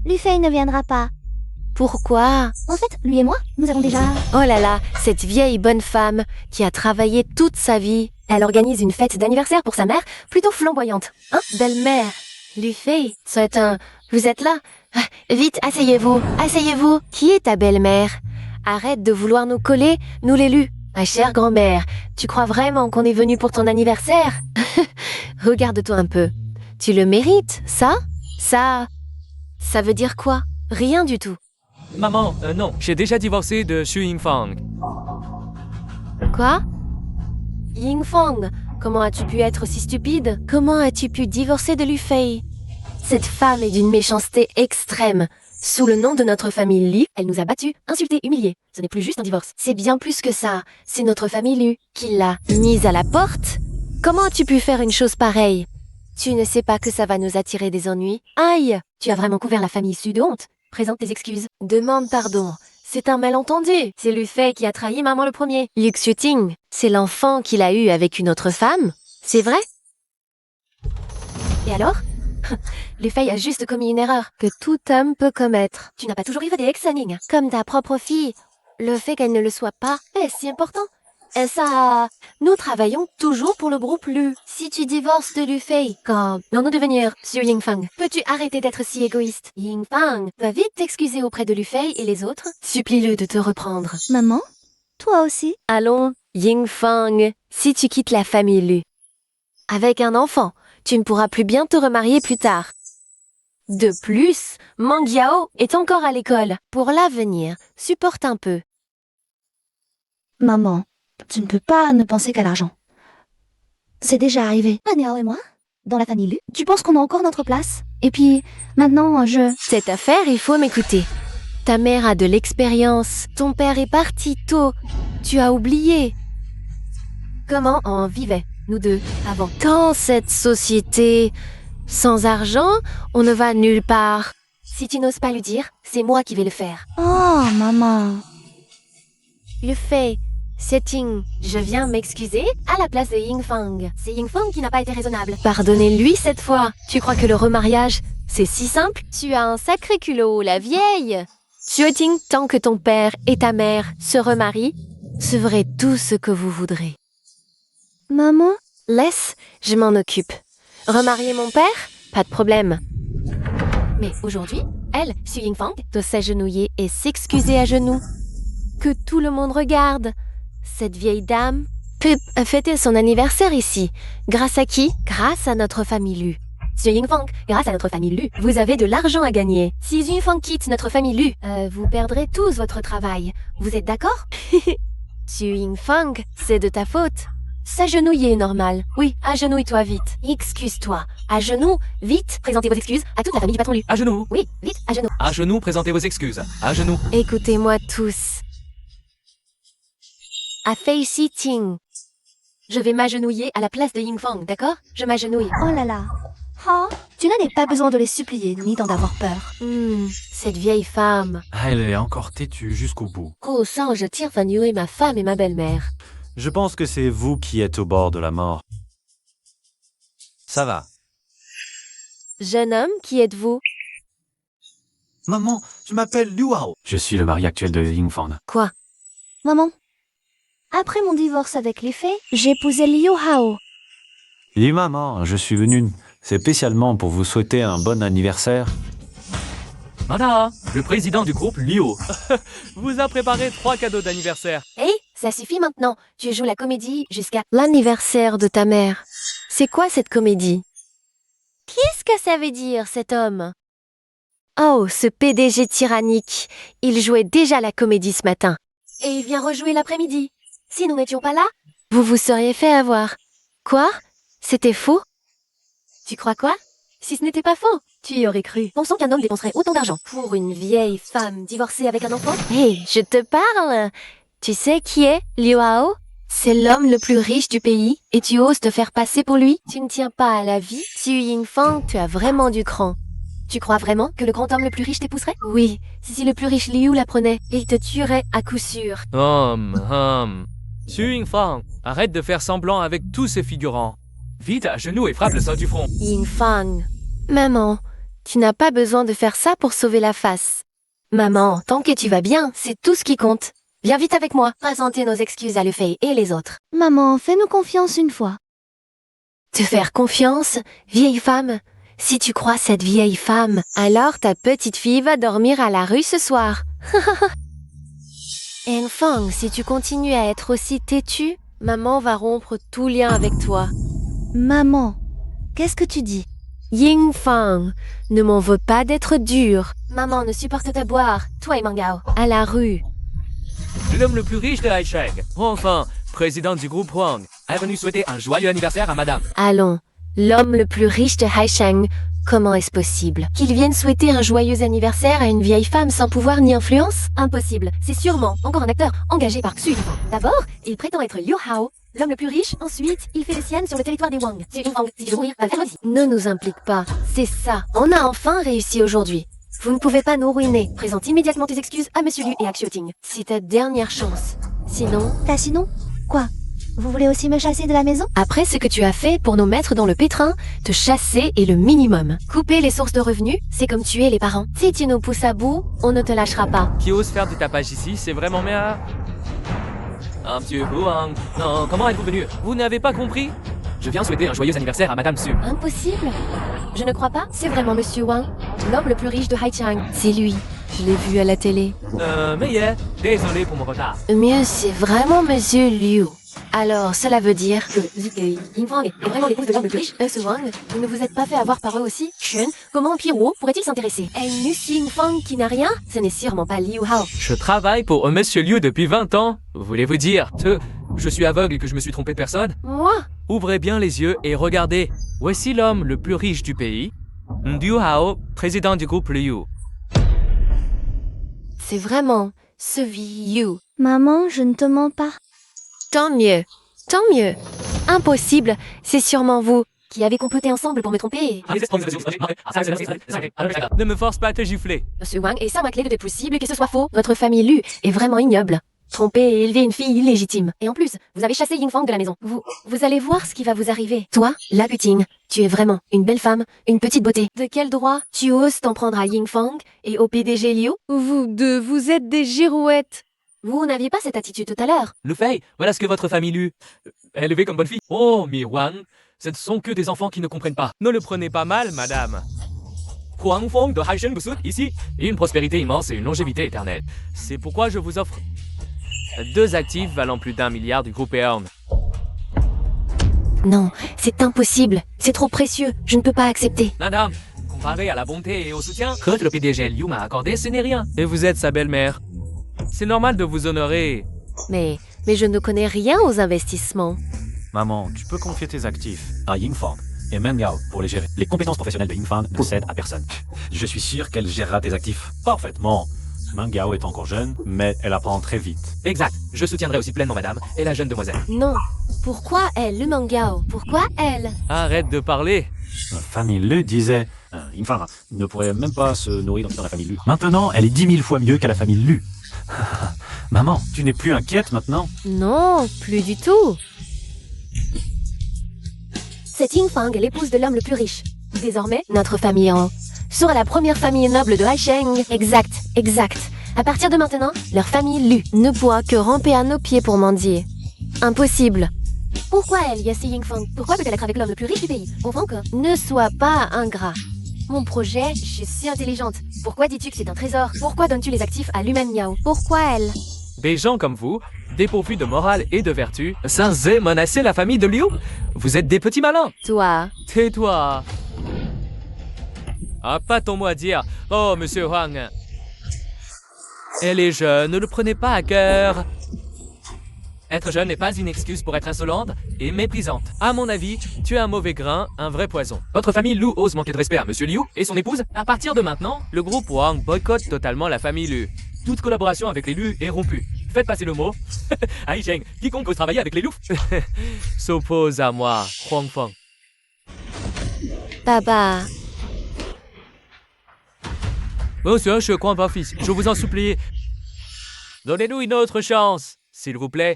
Lufei ne viendra pas. Pourquoi? En fait, lui et moi, nous avons déjà... Oh là là, cette vieille bonne femme qui a travaillé toute sa vie. Elle organise une fête d'anniversaire pour sa mère, plutôt flamboyante. Hein, belle-mère? Lufei, c'est un... Vous êtes là? Ah, vite, asseyez-vous, asseyez-vous. Qui est ta belle-mère? Arrête de vouloir nous coller, nous l'élu. Ma chère grand-mère, tu crois vraiment qu'on est venu pour ton anniversaire? Regarde-toi un peu. Tu le mérites, ça? Ça veut dire quoi? Rien du tout. Maman, non, j'ai déjà divorcé de Xu Yingfang. Quoi? Yingfang, comment as-tu pu être si stupide? Comment as-tu pu divorcer de Lufei? Cette femme est d'une méchanceté extrême. Sous le nom de notre famille Li, elle nous a battus, insultés, humiliés. Ce n'est plus juste un divorce. C'est bien plus que ça. C'est notre famille Lu qui l'a mise à la porte. Comment as-tu pu faire une chose pareille? Tu ne sais pas que ça va nous attirer des ennuis? Aïe! Tu as vraiment couvert la famille Su de honte. Présente tes excuses. Demande pardon. C'est un malentendu. C'est Lufei qui a trahi maman le premier. Liu Xuting, c'est l'enfant qu'il a eu avec une autre femme? C'est vrai? Et alors? Lufei a juste commis une erreur que tout homme peut commettre. Tu n'as pas toujours eu des ex-aning, comme ta propre fille. Le fait qu'elle ne le soit pas est si important. Et ça... Nous travaillons toujours pour le groupe Lu. Si tu divorces de Lufei, quand allons-nous devenir Xu Yingfang? Peux-tu arrêter d'être si égoïste? Yingfang, va vite t'excuser auprès de Lufei et les autres. Supplie-le de te reprendre. Maman? Toi aussi? Allons, Yingfang, si tu quittes la famille Lu, avec un enfant, tu ne pourras plus bien te remarier plus tard. De plus, Mangyao est encore à l'école. Pour l'avenir, supporte un peu. Maman, tu ne peux pas ne penser qu'à l'argent. C'est déjà arrivé. Niao et moi, dans la famille Lu, tu penses qu'on a encore notre place? Et puis, maintenant, Cette affaire, il faut m'écouter. Ta mère a de l'expérience. Ton père est parti tôt. Tu as oublié. Comment on vivait, nous deux, avant? Dans cette société, sans argent, on ne va nulle part. Si tu n'oses pas lui dire, c'est moi qui vais le faire. Oh, maman. Le fait, c'est Ying. Je viens m'excuser à la place de Yingfang. C'est Yingfang qui n'a pas été raisonnable. Pardonnez-lui cette fois. Tu crois que le remariage, c'est si simple? Tu as un sacré culot, la vieille. Xueting, tant que ton père et ta mère se remarient, sevrez tout ce que vous voudrez. Maman? Laisse, je m'en occupe. Remarier mon père? Pas de problème. Mais aujourd'hui, elle, Xu Yingfang, doit s'agenouiller et s'excuser à genoux. Que tout le monde regarde. Cette vieille dame peut fêter son anniversaire ici. Grâce à qui? Grâce à notre famille Lu. Xu Yingfang, grâce à notre famille Lu, vous avez de l'argent à gagner. Si Xu Yingfang quitte notre famille Lu, vous perdrez tous votre travail. Vous êtes d'accord? Xu Yingfang, c'est de ta faute. S'agenouiller est normal. Oui, agenouille-toi vite. Excuse-toi. À genoux, vite, présentez vos excuses à toute la famille du patron Lu. À genoux. Oui, vite, à genoux. À genoux, présentez vos excuses. À genoux. Écoutez-moi tous. À Fei Si Ting. Je vais m'agenouiller à la place de Yingfang, d'accord? Je m'agenouille. Oh là là. Oh, tu n'as pas besoin de les supplier, ni d'en avoir peur. Cette vieille femme. Elle est encore têtue jusqu'au bout. Oh sang, je tire Fan Yue, ma femme et ma belle-mère. Je pense que c'est vous qui êtes au bord de la mort. Ça va. Jeune homme, qui êtes-vous? Maman, je m'appelle Liu Hao. Je suis le mari actuel de Yingfang. Quoi? Maman, après mon divorce avec Lufei, j'ai épousé Liu Hao. Oui, maman, je suis venu spécialement pour vous souhaiter un bon anniversaire. Voilà, le président du groupe Liu vous a préparé 3 cadeaux d'anniversaire. Hey, Ça suffit maintenant. Tu joues la comédie jusqu'à l'anniversaire de ta mère. C'est quoi cette comédie? Qu'est-ce que ça veut dire, cet homme? Oh, ce PDG tyrannique. Il jouait déjà la comédie ce matin. Et il vient rejouer l'après-midi. Si nous n'étions pas là, vous vous seriez fait avoir. Quoi? C'était faux? Tu crois quoi? Si ce n'était pas faux, tu y aurais cru. Pensons qu'un homme dépenserait autant d'argent pour une vieille femme divorcée avec un enfant? Hé, je te parle! Tu sais qui est Liu Hao? C'est l'homme le plus riche du pays et tu oses te faire passer pour lui? Tu ne tiens pas à la vie? Xu Yingfang, tu as vraiment du cran. Tu crois vraiment que le grand homme le plus riche t'épouserait? Oui, si le plus riche Liu l'apprenait, il te tuerait à coup sûr. Xu Yingfang, arrête de faire semblant avec tous ces figurants. Vite à genoux et frappe le sol du front. Yingfang. Maman, tu n'as pas besoin de faire ça pour sauver la face. Maman, tant que tu vas bien, c'est tout ce qui compte. Viens vite avec moi, présenter nos excuses à Lufei et les autres. Maman, fais-nous confiance une fois. Te faire confiance, vieille femme? Si tu crois cette vieille femme, alors ta petite fille va dormir à la rue ce soir. Enfant, si tu continues à être aussi têtue, maman va rompre tout lien avec toi. Maman, qu'est-ce que tu dis? Yingfang, ne m'en veux pas d'être dure. Maman ne supporte pas boire, toi et Mangao, à la rue. L'homme le plus riche de Haisheng, enfin, président du groupe Huang, est venu souhaiter un joyeux anniversaire à madame. Allons, l'homme le plus riche de Haisheng, comment est-ce possible? Qu'il vienne souhaiter un joyeux anniversaire à une vieille femme sans pouvoir ni influence? Impossible, c'est sûrement encore un acteur engagé par Xu Yingfang. D'abord, il prétend être Liu Hao, l'homme le plus riche. Ensuite, il fait les siennes sur le territoire des Wang. Xu Yingfang, si je veux mourir, va le faire aussi. Ne nous implique pas, c'est ça. On a enfin réussi aujourd'hui. Vous ne pouvez pas nous ruiner. Présente immédiatement tes excuses à Monsieur Liu et à Xioting. C'est ta dernière chance. Sinon... Sinon? Quoi? Vous voulez aussi me chasser de la maison? Après ce que tu as fait pour nous mettre dans le pétrin, te chasser est le minimum. Couper les sources de revenus, c'est comme tuer les parents. Si tu nous pousses à bout, on ne te lâchera pas. Qui ose faire du tapage ici, c'est vraiment merde. Monsieur Huang, non, comment êtes-vous venu? Vous n'avez pas compris? Je viens souhaiter un joyeux anniversaire à madame Su. Impossible. Je ne crois pas. C'est vraiment Monsieur Wang, l'homme le plus riche de Haichang. C'est lui. Je l'ai vu à la télé. Mais désolé pour mon retard. Mieux, c'est vraiment Monsieur Liu. Alors, cela veut dire que Yingfang est vraiment l'épouse de l'homme le plus riche, ce Wang. Vous ne vous êtes pas fait avoir par eux aussi? Chun, comment Pierrot pourrait-il s'intéresser à une Yingfang qui n'a rien? Ce n'est sûrement pas Liu Hao. Je travaille pour Monsieur Liu depuis 20 ans. Voulez-vous dire que je suis aveugle et que je me suis trompé de personne? Moi? Ouvrez bien les yeux et regardez. Voici l'homme le plus riche du pays. Liu Hao, président du groupe Liu. C'est vraiment ce Liu. Maman, je ne te mens pas. Tant mieux. Tant mieux. Impossible. C'est sûrement vous qui avez comploté ensemble pour me tromper. Ne me force pas à te gifler. Monsieur Wang est ça clé de possible que ce soit faux. Votre famille Lu est vraiment ignoble. Tromper et élever une fille illégitime. Et en plus, vous avez chassé Yingfang de la maison. Vous allez voir ce qui va vous arriver. Toi, la putine, tu es vraiment une belle femme, une petite beauté. De quel droit tu oses t'en prendre à Yingfang et au PDG Liu? Vous deux, vous êtes des girouettes. Vous n'aviez pas cette attitude tout à l'heure. Lufei, voilà ce que votre famille Lu. Élevée comme bonne fille. Oh, mi Wang, ce ne sont que des enfants qui ne comprennent pas. Ne le prenez pas mal, madame. Huang Feng de Haisheng vous souhaite ici une prospérité immense et une longévité éternelle. C'est pourquoi je vous offre 2 actifs valant plus d'1 milliard du groupe Eon. Non, c'est impossible. C'est trop précieux. Je ne peux pas accepter. Madame, comparé à la bonté et au soutien que le PDG Liu m'a accordé, ce n'est rien. Et vous êtes sa belle-mère. C'est normal de vous honorer. Mais je ne connais rien aux investissements. Maman, tu peux confier tes actifs à Yingfang et Mengao pour les gérer. Les compétences professionnelles de Yingfang ne cèdent à personne. Je suis sûr qu'elle gérera tes actifs parfaitement. Mengao est encore jeune, mais elle apprend très vite. Exact. Je soutiendrai aussi pleinement madame et la jeune demoiselle. Non. Pourquoi elle, le Mengao? Pourquoi elle? Arrête de parler. La famille Lu disait Yingfang ne pourrait même pas se nourrir dans la famille Lu. Maintenant, elle est 10 000 fois mieux qu'à la famille Lu. Maman, tu n'es plus inquiète maintenant? Non, plus du tout. Cette Yingfang est l'épouse de l'homme le plus riche. Désormais, notre famille en sera la première famille noble de Haisheng. Exact, exact. À partir de maintenant, leur famille Lu ne pourra que ramper à nos pieds pour mendier. Impossible. Pourquoi elle, Yassi Yingfang? Pourquoi peut-elle être avec l'homme le plus riche du pays? Comprends que... Ne sois pas ingrat. Mon projet, je suis si intelligente. Pourquoi dis-tu que c'est un trésor? Pourquoi donnes-tu les actifs à Lu Mengyao? Pourquoi elle? Des gens comme vous dépourvus de morale et de vertu, censés menacer la famille de Liu. Vous êtes des petits malins. Toi, Tais-toi. Ah, pas ton mot à dire. Oh, monsieur Huang. Elle est jeune, ne le prenez pas à cœur. Être jeune n'est pas une excuse pour être insolente et méprisante. À mon avis, tu es un mauvais grain, un vrai poison. Votre famille Lu ose manquer de respect à monsieur Liu et son épouse. À partir de maintenant, le groupe Wang boycotte totalement la famille Lu. Toute collaboration avec les Lu est rompue. Faites passer le mot. Ai Cheng, quiconque ose travailler avec les Lu s'oppose à moi, Huang Feng. papa, Monsieur, je crois pas, fils. Je vous en supplie. Donnez-nous une autre chance, s'il vous plaît.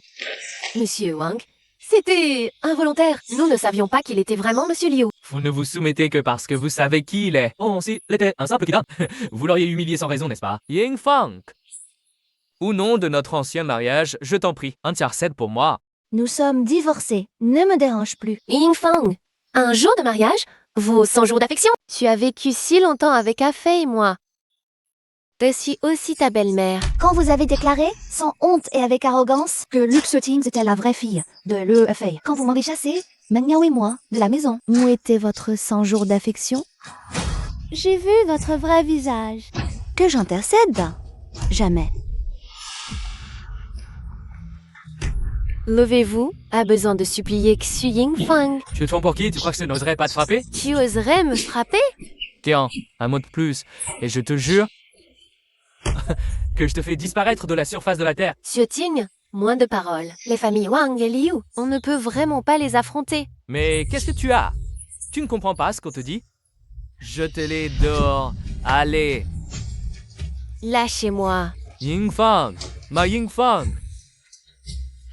Monsieur Wang, c'était involontaire. Nous ne savions pas qu'il était vraiment Monsieur Liu. Vous ne vous soumettez que parce que vous savez qui il est. Oh, s'il était un simple kidam, vous l'auriez humilié sans raison, n'est-ce pas? Ying Fang. Au nom de notre ancien mariage, je t'en prie, un tiers 7 pour moi. Nous sommes divorcés. Ne me dérange plus. Ying Fang, un jour de mariage vaut 100 jours d'affection. Tu as vécu si longtemps avec Afei et moi. Je suis aussi ta belle-mère. Quand vous avez déclaré, sans honte et avec arrogance, que Lux Ting était la vraie fille de Le Fei. Quand vous m'avez chassé, Meng Yao et moi, de la maison. Où était votre 100 jours d'affection? J'ai vu votre vrai visage. Que j'intercède? Jamais. Levez-vous a besoin de supplier Xu Ying Fang. Tu te prends pour qui? Tu crois que je n'oserais pas te frapper? Tu oserais me frapper? Tiens, un mot de plus, et je te jure que je te fais disparaître de la surface de la Terre. Xu Ting, moins de paroles. Les familles Wang et Liu, on ne peut vraiment pas les affronter. Mais qu'est-ce que tu as? Tu ne comprends pas ce qu'on te dit? Jetez-les dehors. Allez. Lâchez-moi. Ying Fang, ma Ying Fang.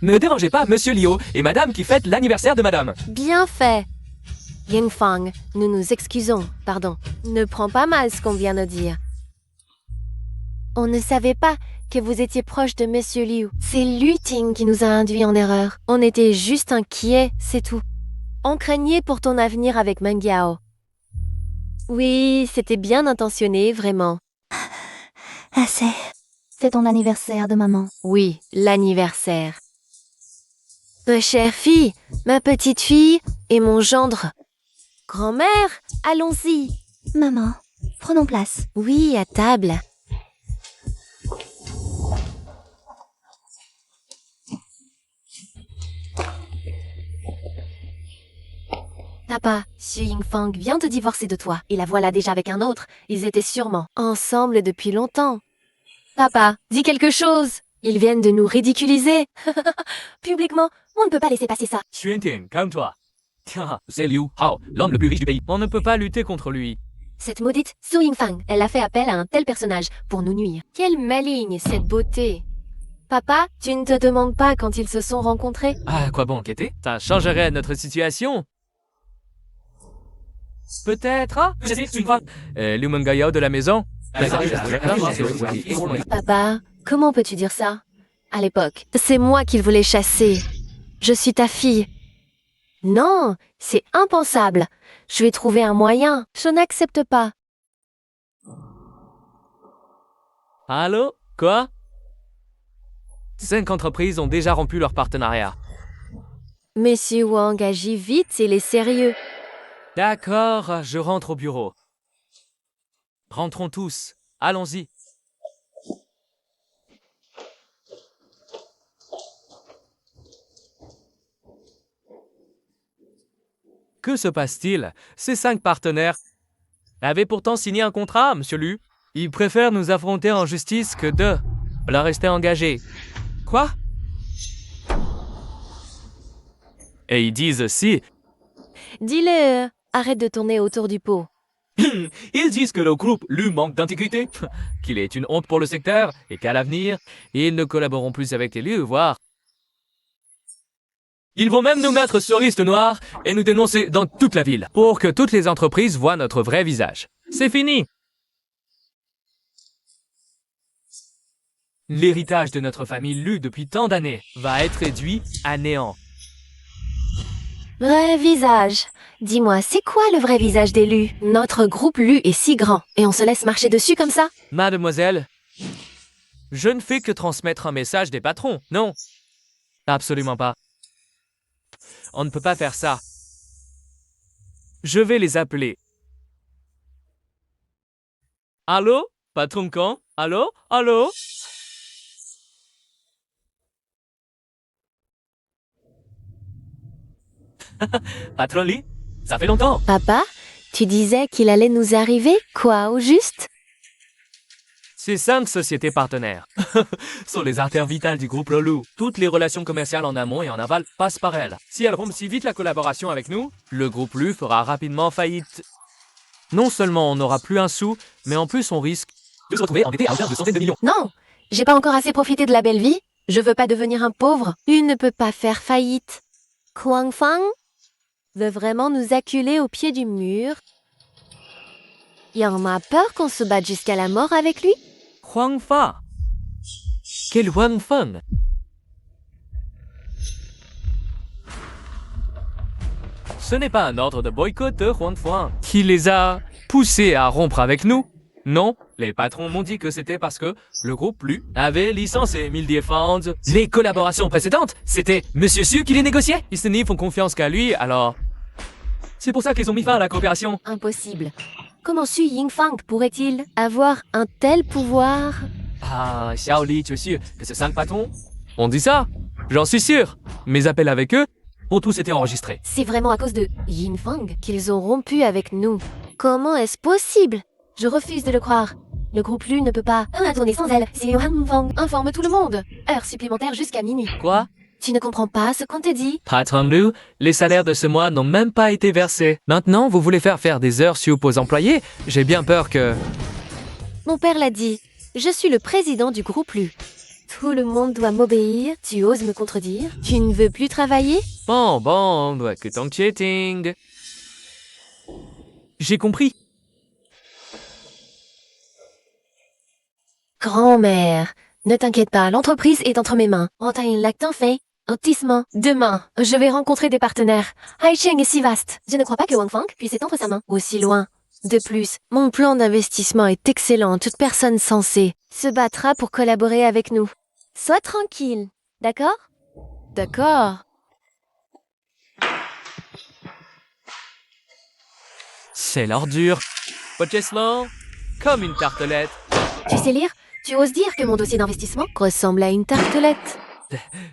Ne dérangez pas Monsieur Liu et Madame qui fête l'anniversaire de Madame. Bien fait. Ying Fang, nous nous excusons, pardon. Ne prends pas mal ce qu'on vient de dire. On ne savait pas que vous étiez proche de Monsieur Liu. C'est Lu Ting qui nous a induits en erreur. On était juste inquiets, c'est tout. On craignait pour ton avenir avec Meng Yao. Oui, c'était bien intentionné, vraiment. Assez. C'est ton anniversaire de maman. Oui, l'anniversaire. Ma chère fille, ma petite fille et mon gendre. Grand-mère, allons-y. Maman, prenons place. Oui, à table. Papa, Xu Yingfang vient de divorcer de toi et la voilà déjà avec un autre. Ils étaient sûrement ensemble depuis longtemps. Papa, dis quelque chose. Ils viennent de nous ridiculiser. Publiquement, on ne peut pas laisser passer ça. Xuanting, calme-toi. Tiens, c'est Liu Hao, l'homme le plus riche du pays. On ne peut pas lutter contre lui. Cette maudite Xu Yingfang, elle a fait appel à un tel personnage pour nous nuire. Quelle maligne, cette beauté. Papa, tu ne te demandes pas quand ils se sont rencontrés? Ah, quoi bon enquêter? Ça changerait notre situation. Peut-être, hein? Liu Mengayao de la maison. Papa, comment peux-tu dire ça? À l'époque, c'est moi qu'il voulait chasser. Je suis ta fille. Non, c'est impensable. Je vais trouver un moyen. Je n'accepte pas. Allô? Quoi? 5 entreprises ont déjà rompu leur partenariat. Monsieur Wang agit vite, il est sérieux. D'accord, je rentre au bureau. Rentrons tous. Allons-y. Que se passe-t-il? Ces 5 partenaires avaient pourtant signé un contrat, monsieur Lu. Ils préfèrent nous affronter en justice que de la rester engagés. Quoi? Et ils disent aussi... Dis-le, arrête de tourner autour du pot. Ils disent que le groupe Lu manque d'intégrité, qu'il est une honte pour le secteur et qu'à l'avenir, ils ne collaboreront plus avec les Lu, voire... Ils vont même nous mettre sur liste noire et nous dénoncer dans toute la ville pour que toutes les entreprises voient notre vrai visage. C'est fini! L'héritage de notre famille Lu depuis tant d'années va être réduit à néant. Vrai visage. Dis-moi, c'est quoi le vrai visage des Lu? Notre groupe Lu est si grand et on se laisse marcher dessus comme ça? Mademoiselle, je ne fais que transmettre un message des patrons, non. Absolument pas. On ne peut pas faire ça. Je vais les appeler. Allô? Patron Kang? Allô? Allô? Patron Lee? Ça fait longtemps. Papa, tu disais qu'il allait nous arriver quoi au juste? Ces 5 sociétés partenaires sont les artères vitales du groupe Lolu. Toutes les relations commerciales en amont et en aval passent par elles. Si elles rompent si vite la collaboration avec nous, le groupe Lu fera rapidement faillite. Non seulement on n'aura plus un sou, mais en plus on risque de se retrouver endetté à hauteur de centaines de millions. Non, j'ai pas encore assez profité de la belle vie. Je veux pas devenir un pauvre. Une ne peut pas faire faillite. Kwang Fang veut vraiment nous acculer au pied du mur. Il en a peur qu'on se batte jusqu'à la mort avec lui? Huang Fa. Quel Huang Feng? Ce n'est pas un ordre de boycott de Huang Feng qui les a poussés à rompre avec nous. Non, les patrons m'ont dit que c'était parce que le groupe Lu avait licencié Mildia Funds. Les collaborations précédentes, c'était Monsieur Su qui les négociait. Ils se n'y font confiance qu'à lui, alors... C'est pour ça qu'ils ont mis fin à la coopération. Impossible. Comment Su Yingfang pourrait-il avoir un tel pouvoir? Ah, Xiao Li, tu es sûr que ces 5 patrons ont dit ça? J'en suis sûr. Mes appels avec eux ont tous été enregistrés. C'est vraiment à cause de Yingfang qu'ils ont rompu avec nous. Comment est-ce possible? Je refuse de le croire. Le groupe Lu ne peut pas tourner sans elle. C'est Yingfang. Informe tout le monde. Heure supplémentaire jusqu'à minuit. Quoi? Tu ne comprends pas ce qu'on te dit? Patron Lu, les salaires de ce mois n'ont même pas été versés. Maintenant, vous voulez faire des heures sup aux employés? J'ai bien peur que... Mon père l'a dit. Je suis le président du groupe Lu. Tout le monde doit m'obéir. Tu oses me contredire? Tu ne veux plus travailler? Bon, que ton cheating. J'ai compris. Grand-mère, ne t'inquiète pas, l'entreprise est entre mes mains. Entaille l'acte fait. Autissement. Demain, je vais rencontrer des partenaires. Haicheng est si vaste. Je ne crois pas que Wang Fang puisse étendre sa main aussi loin. De plus, mon plan d'investissement est excellent. Toute personne censée se battra pour collaborer avec nous. Sois tranquille, d'accord? D'accord. C'est l'ordure. Pocheslan, comme une tartelette. Tu sais lire? Tu oses dire que mon dossier d'investissement ressemble à une tartelette?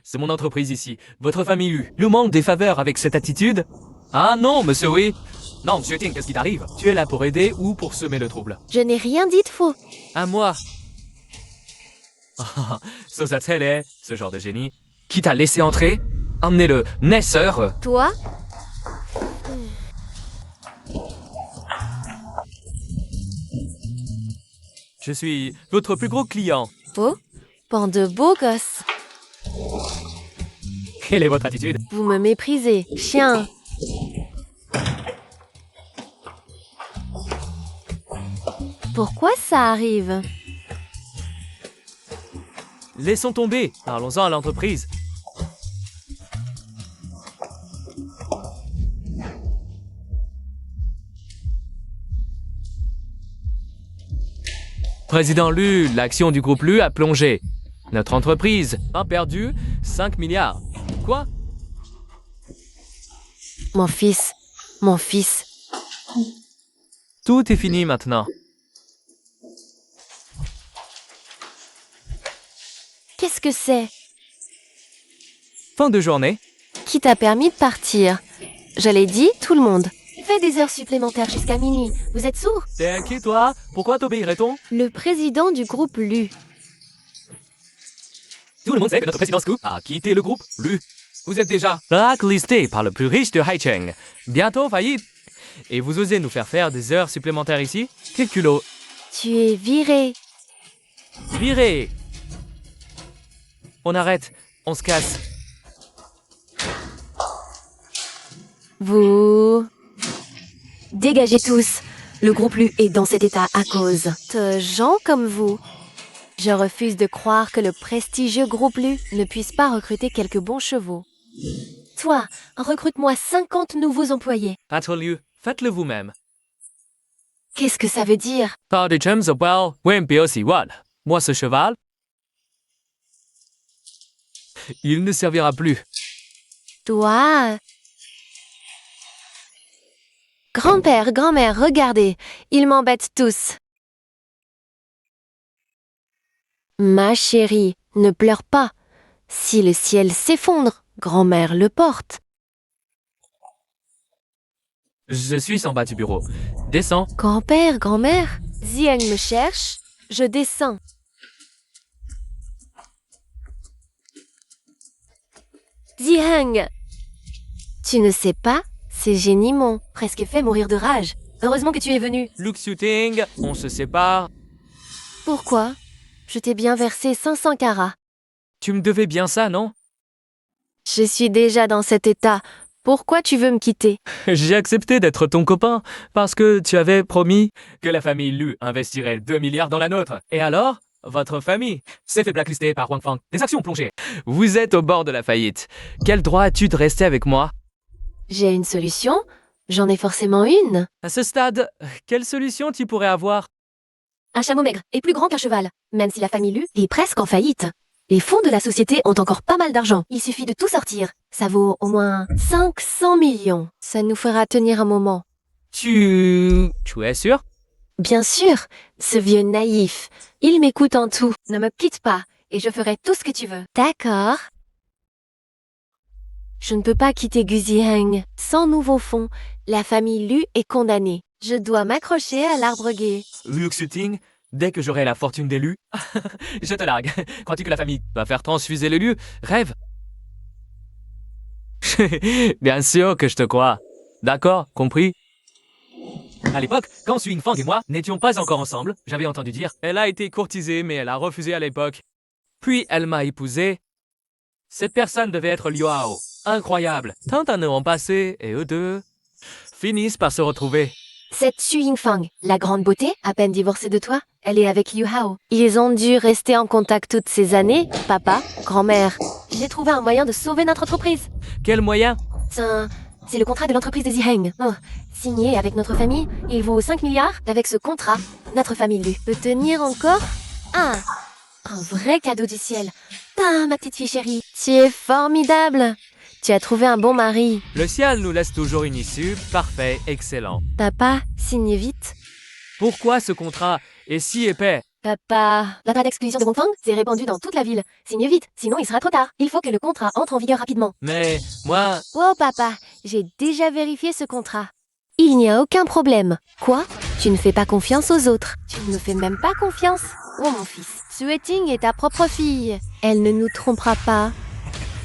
C'est mon entreprise ici. Votre famille Lu nous manque des faveurs avec cette attitude? Ah non, monsieur oui. Non, monsieur Ting, qu'est-ce qui t'arrive? Tu es là pour aider ou pour semer le trouble? Je n'ai rien dit de faux. À moi. Sosatele, ce genre de génie. Qui t'a laissé entrer? Emmenez-le, naisseur. Toi? Je suis votre plus gros client. Oh, bande de beaux gosses. Quelle est votre attitude? Vous me méprisez, chien. Pourquoi ça arrive? Laissons tomber. Parlons-en à l'entreprise. Président Lu, l'action du groupe Lu a plongé. Notre entreprise a perdu 5 milliards. Quoi? Mon fils, mon fils. Tout est fini maintenant. Qu'est-ce que c'est? Fin de journée. Qui t'a permis de partir? Je l'ai dit, tout le monde. Fais des heures supplémentaires jusqu'à minuit. Vous êtes sourds? T'es qui toi? Pourquoi t'obéirait-on? Le président du groupe Lu. Tout le monde sait que notre président Scoop a quitté le groupe Lu. Vous êtes déjà blacklisté par le plus riche de Haicheng. Bientôt faillite. Et vous osez nous faire des heures supplémentaires ici? Quel culot. Tu es viré. Viré. On arrête. On se casse. Vous... Dégagez tous. Le groupe Lu est dans cet état à cause de gens comme vous. Je refuse de croire que le prestigieux groupe Lu ne puisse pas recruter quelques bons chevaux. Toi, recrute-moi 50 nouveaux employés. Patron Liu, faites-le vous-même. Qu'est-ce que ça veut dire? 到底怎么办？我表示what？Moi ce cheval? il ne servira plus. Toi... Grand-père, grand-mère, regardez, ils m'embêtent tous. Ma chérie, ne pleure pas. Si le ciel s'effondre, grand-mère le porte. Je suis en bas du bureau. Descends. Grand-père, grand-mère, Zieng me cherche, je descends. Zieng, tu ne sais pas, ces génies m'ont presque fait mourir de rage. Heureusement que tu es venu. Look shooting, on se sépare. Pourquoi? Je t'ai bien versé 500 carats. Tu me devais bien ça, non? Je suis déjà dans cet état. Pourquoi tu veux me quitter? J'ai accepté d'être ton copain parce que tu avais promis que la famille Lu investirait 2 milliards dans la nôtre. Et alors, votre famille s'est fait blacklister par Wang Fang. Les actions ont plongé. Vous êtes au bord de la faillite. Quel droit as-tu de rester avec moi? J'ai une solution. J'en ai forcément une. À ce stade, quelle solution tu pourrais avoir? Un chameau maigre est plus grand qu'un cheval, même si la famille Lu est presque en faillite. Les fonds de la société ont encore pas mal d'argent. Il suffit de tout sortir. Ça vaut au moins 500 millions. Ça nous fera tenir un moment. Tu es sûr? Bien sûr, ce vieux naïf. Il m'écoute en tout. Ne me quitte pas, et je ferai tout ce que tu veux. D'accord. Je ne peux pas quitter Guzieng. Sans nouveaux fonds, la famille Lu est condamnée. Je dois m'accrocher à l'arbre gai. Luke Shooting, dès que j'aurai la fortune d'élu, je te largue. Crois-tu que la famille va faire transfuser l'élu? Rêve. Bien sûr que je te crois. D'accord, compris? À l'époque, quand Su Yingfang et moi n'étions pas encore ensemble, j'avais entendu dire « Elle a été courtisée, mais elle a refusé à l'époque. Puis elle m'a épousé. Cette personne devait être Liu Hao. Incroyable. Tant d'années ont passé, et eux deux finissent par se retrouver. Cette Su Yingfang, la grande beauté, à peine divorcée de toi, elle est avec Liu Hao. Ils ont dû rester en contact toutes ces années, papa, grand-mère. J'ai trouvé un moyen de sauver notre entreprise. Quel moyen? C'est le contrat de l'entreprise de Ziheng. Oh, signé avec notre famille, il vaut 5 milliards. Avec ce contrat, notre famille Lu peut tenir encore un vrai cadeau du ciel. Ah, ma petite fille chérie, tu es formidable. Tu as trouvé un bon mari. Le ciel nous laisse toujours une issue. Parfait, excellent. Papa, signe vite. Pourquoi ce contrat est si épais? Papa, la date d'exclusion de Wangfang s'est répandue dans toute la ville. Signe vite, sinon il sera trop tard. Il faut que le contrat entre en vigueur rapidement. Mais moi... Oh papa, j'ai déjà vérifié ce contrat. Il n'y a aucun problème. Quoi? Tu ne fais pas confiance aux autres. Tu ne me fais même pas confiance. Oh mon fils, Sueting est ta propre fille. Elle ne nous trompera pas.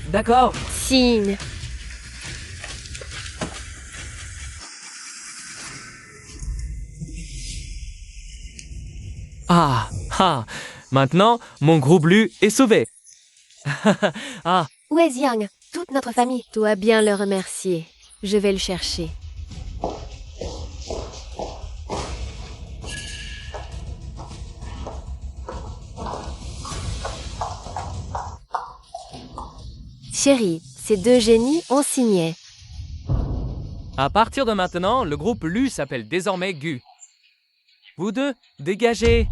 D'accord. Signe. Ah, maintenant, mon groupe Lu est sauvé. Ah, Où est Xiang? Toute notre famille doit bien le remercier. Je vais le chercher. Chérie, ces deux génies ont signé. à partir de maintenant, le groupe Lu s'appelle désormais Gu. Vous deux, dégagez.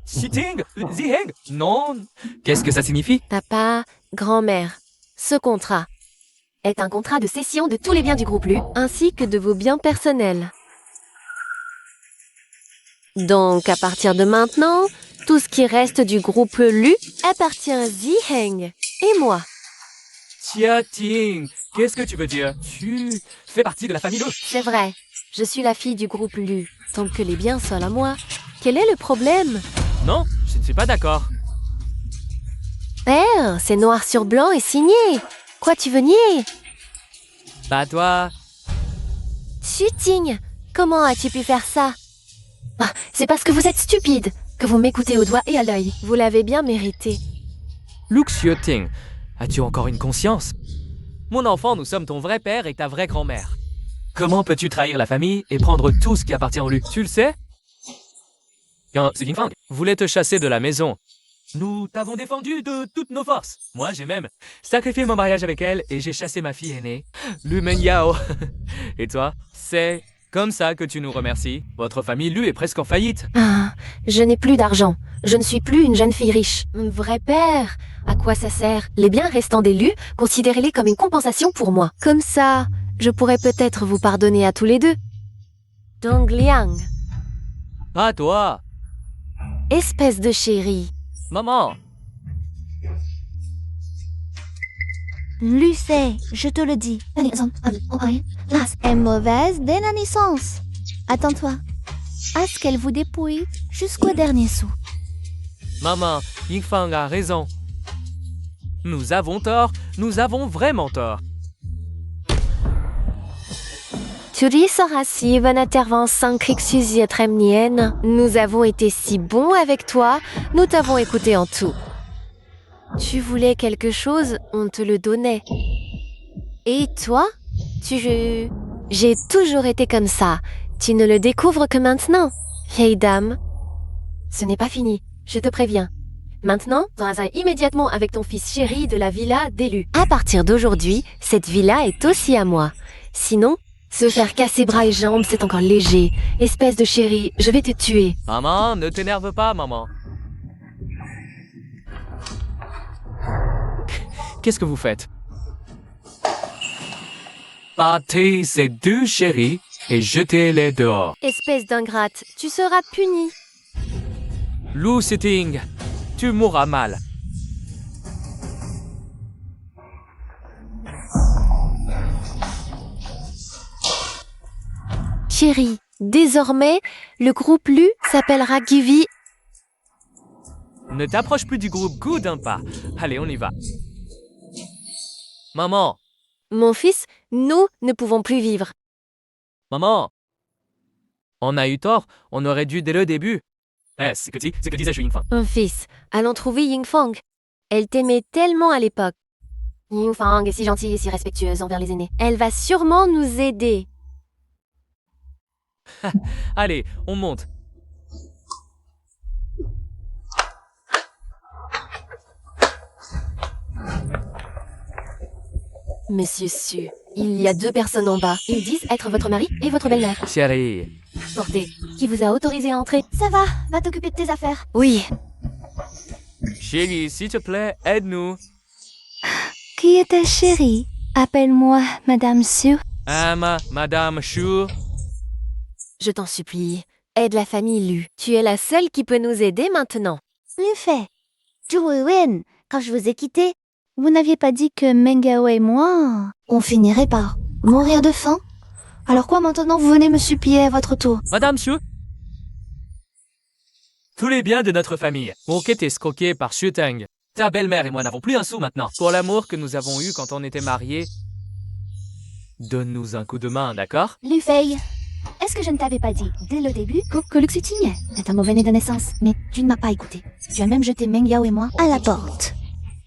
Shooting? Ziheng? Non. Qu'est-ce que ça signifie? Papa, grand-mère, ce contrat est un contrat de cession de tous les biens du groupe Lu, ainsi que de vos biens personnels. Donc, à partir de maintenant, tout ce qui reste du groupe Lu appartient à Ziheng et moi. Tia Ting, qu'est-ce que tu veux dire? Tu fais partie de la famille Lu. C'est vrai, je suis la fille du groupe Lu. Tant que les biens sont à moi, quel est le problème? Non, je ne suis pas d'accord. Père, c'est noir sur blanc et signé. Quoi, tu veux nier? Bah toi... Shooting, comment as-tu pu faire ça? Ah, c'est parce que vous êtes stupide que vous m'écoutez au doigt et à l'œil. Vous l'avez bien mérité. Luke Shooting, as-tu encore une conscience? Mon enfant, nous sommes ton vrai père et ta vraie grand-mère. Comment peux-tu trahir la famille et prendre tout ce qui appartient au Lu? Tu le sais? Quand Su Yingfang voulait te chasser de la maison, nous t'avons défendu de toutes nos forces. Moi, j'ai même sacrifié mon mariage avec elle et j'ai chassé ma fille aînée, Lu Mengyao. Et toi, c'est Comme ça que tu nous remercies. Votre famille Lu est presque en faillite. Ah, je n'ai plus d'argent. Je ne suis plus une jeune fille riche. Vrai père, à quoi ça sert? Les biens restants des Lu, considérez-les comme une compensation pour moi. Comme ça, je pourrais peut-être vous pardonner à tous les deux. Dong Liang, Ah, toi. espèce de chérie. Maman. Lucé, je te le dis, est mauvaise dès la naissance. Attends-toi à ce qu'elle vous dépouille jusqu'au dernier sou. Maman, Yingfang a raison. Nous avons tort. Nous avons vraiment tort. Turi sera si bonne intervention Krixusiatremnien. Nous avons été si bons avec toi, nous t'avons écouté en tout. Tu voulais quelque chose, on te le donnait. Et toi, J'ai toujours été comme ça. Tu ne le découvres que maintenant, vieille dame. Ce n'est pas fini, je te préviens. Maintenant, vas immédiatement avec ton fils chéri de la villa d'Élu. À partir d'aujourd'hui, cette villa est aussi à moi. Sinon, se faire casser bras et jambes, c'est encore léger. Espèce de chéri, je vais te tuer. Maman, ne t'énerve pas, maman. Qu'est-ce que vous faites? Battez ces deux chéris et jetez-les dehors. Espèce d'ingrate, tu seras punie. Lu Sitting, tu mourras mal. Chérie, désormais, le groupe Lu s'appellera Givi. Ne t'approche plus du groupe Gu d'un pas. Allez, on y va. Maman, Mon fils, nous ne pouvons plus vivre. maman. On a eu tort, on aurait dû dès le début. C'est que disait Xu Yingfang. Mon fils, allons trouver Yingfang. Elle t'aimait tellement à l'époque. Yingfang est si gentille et si respectueuse envers les aînés. Elle va sûrement nous aider. Allez, on monte. Monsieur Su, il y a 2 personnes en bas. Ils disent être votre mari et votre belle-mère. Chérie, Portez, qui vous a autorisé à entrer? Ça va t'occuper de tes affaires. Oui. chérie, s'il te plaît, aide-nous. Qui est ta chérie? Appelle-moi Madame Su. Madame Shu. Je t'en supplie, aide la famille Lu. Tu es la seule qui peut nous aider maintenant. Le fait. Zhu Win, quand je vous ai quitté, vous n'aviez pas dit que Mengao et moi, on finirait par mourir de faim? Alors quoi maintenant vous venez me supplier à votre tour? Madame Shu. Tous les biens de notre famille ont été escroqués par Xu Teng. Ta belle-mère et moi n'avons plus un sou maintenant. Pour l'amour que nous avons eu quand on était mariés, donne-nous un coup de main, d'accord? Lu Fei, est-ce que je ne t'avais pas dit, dès le début, que Luxiting est un mauvais né de naissance? Mais tu ne m'as pas écouté. Tu as même jeté Mengyao et moi à la porte.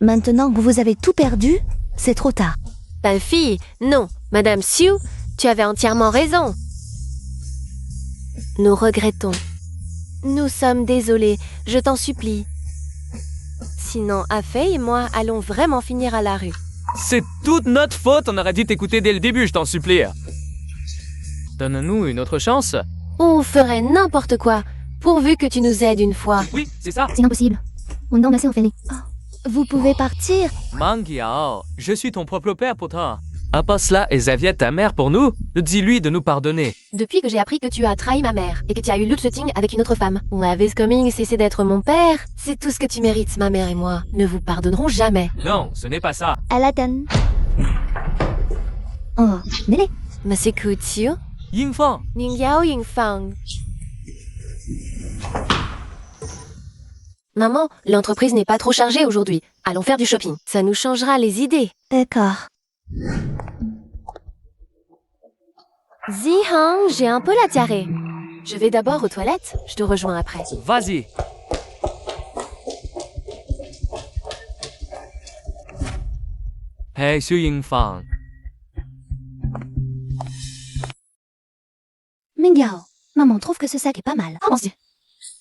Maintenant que vous avez tout perdu, c'est trop tard. Ta fille, non. Madame Su, tu avais entièrement raison. Nous regrettons. Nous sommes désolés, je t'en supplie. Sinon, Afei et moi allons vraiment finir à la rue. C'est toute notre faute, on aurait dû t'écouter dès le début, je t'en supplie. Donne-nous une autre chance. On ferait n'importe quoi, pourvu que tu nous aides une fois. Oui, c'est ça. C'est impossible. On est embrassé, Ophélie. Vous pouvez partir. Mangiao, je suis ton propre père pourtant. Apace-la et Xavier ta mère pour nous. Dis-lui de nous pardonner. Depuis que j'ai appris que tu as trahi ma mère et que tu as eu Luxuting avec une autre femme, Wavis Coming cessé d'être mon père, c'est tout ce que tu mérites, ma mère et moi. Ne vous pardonnerons jamais. Non, ce n'est pas ça. À la donne. Oh, Nélé. Monsieur Kutiu, Yingfang, Ningyao Yingfang. Maman, l'entreprise n'est pas trop chargée aujourd'hui. Allons faire du shopping. Ça nous changera les idées. D'accord. Zihang, j'ai un peu la diarrhée. Je vais d'abord aux toilettes. Je te rejoins après. vas-y. Hey, Xu Yingfang. Mengyao, maman trouve que ce sac est pas mal. Oh mon Dieu.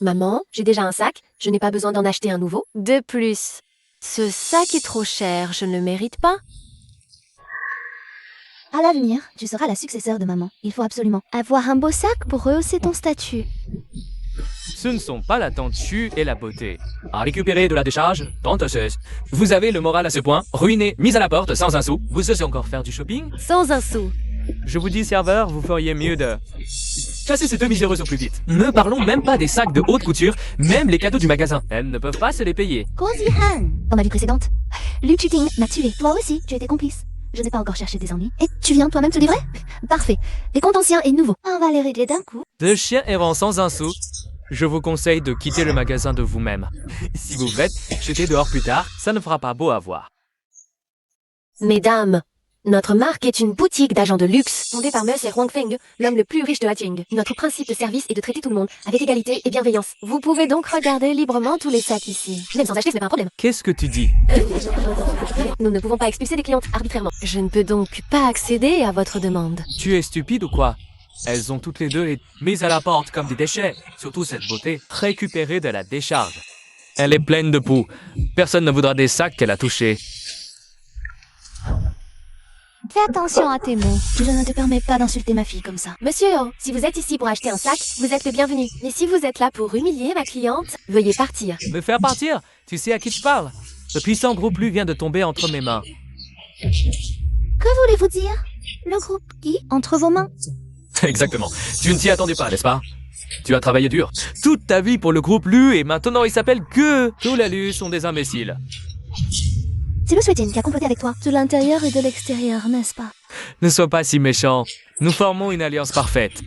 Maman, j'ai déjà un sac. Je n'ai pas besoin d'en acheter un nouveau. De plus. Ce sac est trop cher. Je ne le mérite pas. À l'avenir, tu seras la successeur de maman. Il faut absolument avoir un beau sac pour rehausser ton statut. Ce ne sont pas la tante Chu et la beauté. À récupérer de la décharge, tante osseuse. Vous avez le moral à ce point, ruiné, mise à la porte, sans un sou. Vous osez encore faire du shopping? Sans un sou. Je vous dis, serveur, vous feriez mieux de... chasser ces deux miséreuses au plus vite. Ne parlons même pas des sacs de haute couture, même les cadeaux du magasin. Elles ne peuvent pas se les payer. Cozy Han. Dans ma vie précédente, Luke Chuting m'a tué. Toi aussi, tu étais complice. Je n'ai pas encore cherché des ennuis. Et tu viens toi-même te livrer? Parfait. Les comptes anciens et nouveaux. On va les régler d'un coup. De chiens errants sans un sou, je vous conseille de quitter le magasin de vous-même. Si vous faites jeter dehors plus tard, ça ne fera pas beau à voir. Mesdames, notre marque est une boutique d'agents de luxe fondée par Monsieur Huang Feng, l'homme le plus riche de Haching. Notre principe de service est de traiter tout le monde avec égalité et bienveillance. Vous pouvez donc regarder librement tous les sacs ici. Même sans acheter, ce n'est pas un problème. Qu'est-ce que tu dis? Nous ne pouvons pas expulser des clientes arbitrairement. Je ne peux donc pas accéder à votre demande. Tu es stupide ou quoi? Elles ont toutes les deux été mises à la porte comme des déchets. Surtout cette beauté, récupérée de la décharge. Elle est pleine de poux. Personne ne voudra des sacs qu'elle a touchés. Fais attention à tes mots. Je ne te permets pas d'insulter ma fille comme ça. Monsieur, si vous êtes ici pour acheter un sac, vous êtes le bienvenu. Mais si vous êtes là pour humilier ma cliente, veuillez partir. Me faire partir? Tu sais à qui je parle? Le puissant groupe Lu vient de tomber entre mes mains. Que voulez-vous dire? Le groupe qui? Entre vos mains? Exactement. Tu ne t'y attendais pas, n'est-ce pas? Tu as travaillé dur. Toute ta vie pour le groupe Lu et maintenant il s'appelle que... Tous les Lu sont des imbéciles. C'est le Suetin qui a comploté avec toi. De l'intérieur et de l'extérieur, n'est-ce pas? Ne sois pas si méchant. Nous formons une alliance parfaite.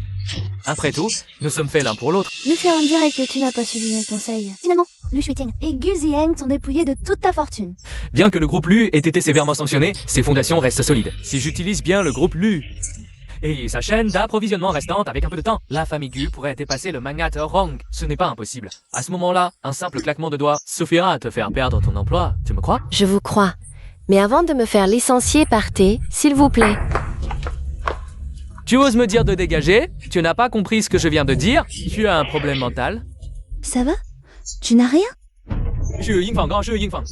Après tout, nous sommes faits l'un pour l'autre. Le faire dirait que tu n'as pas suivi mes conseils. Finalement, Lu Shuiting et Gu Ziyang sont dépouillés de toute ta fortune. Bien que le groupe Lu ait été sévèrement sanctionné, ses fondations restent solides. Si j'utilise bien le groupe Lu et sa chaîne d'approvisionnement restante avec un peu de temps, la famille Gu pourrait dépasser le magnate Rong. Ce n'est pas impossible. À ce moment-là, un simple claquement de doigts suffira à te faire perdre ton emploi. Tu me crois? Je vous crois. Mais avant de me faire licencier, partez, s'il vous plaît. Tu oses me dire de dégager? Tu n'as pas compris ce que je viens de dire? Tu as un problème mental? Ça va? Tu n'as rien?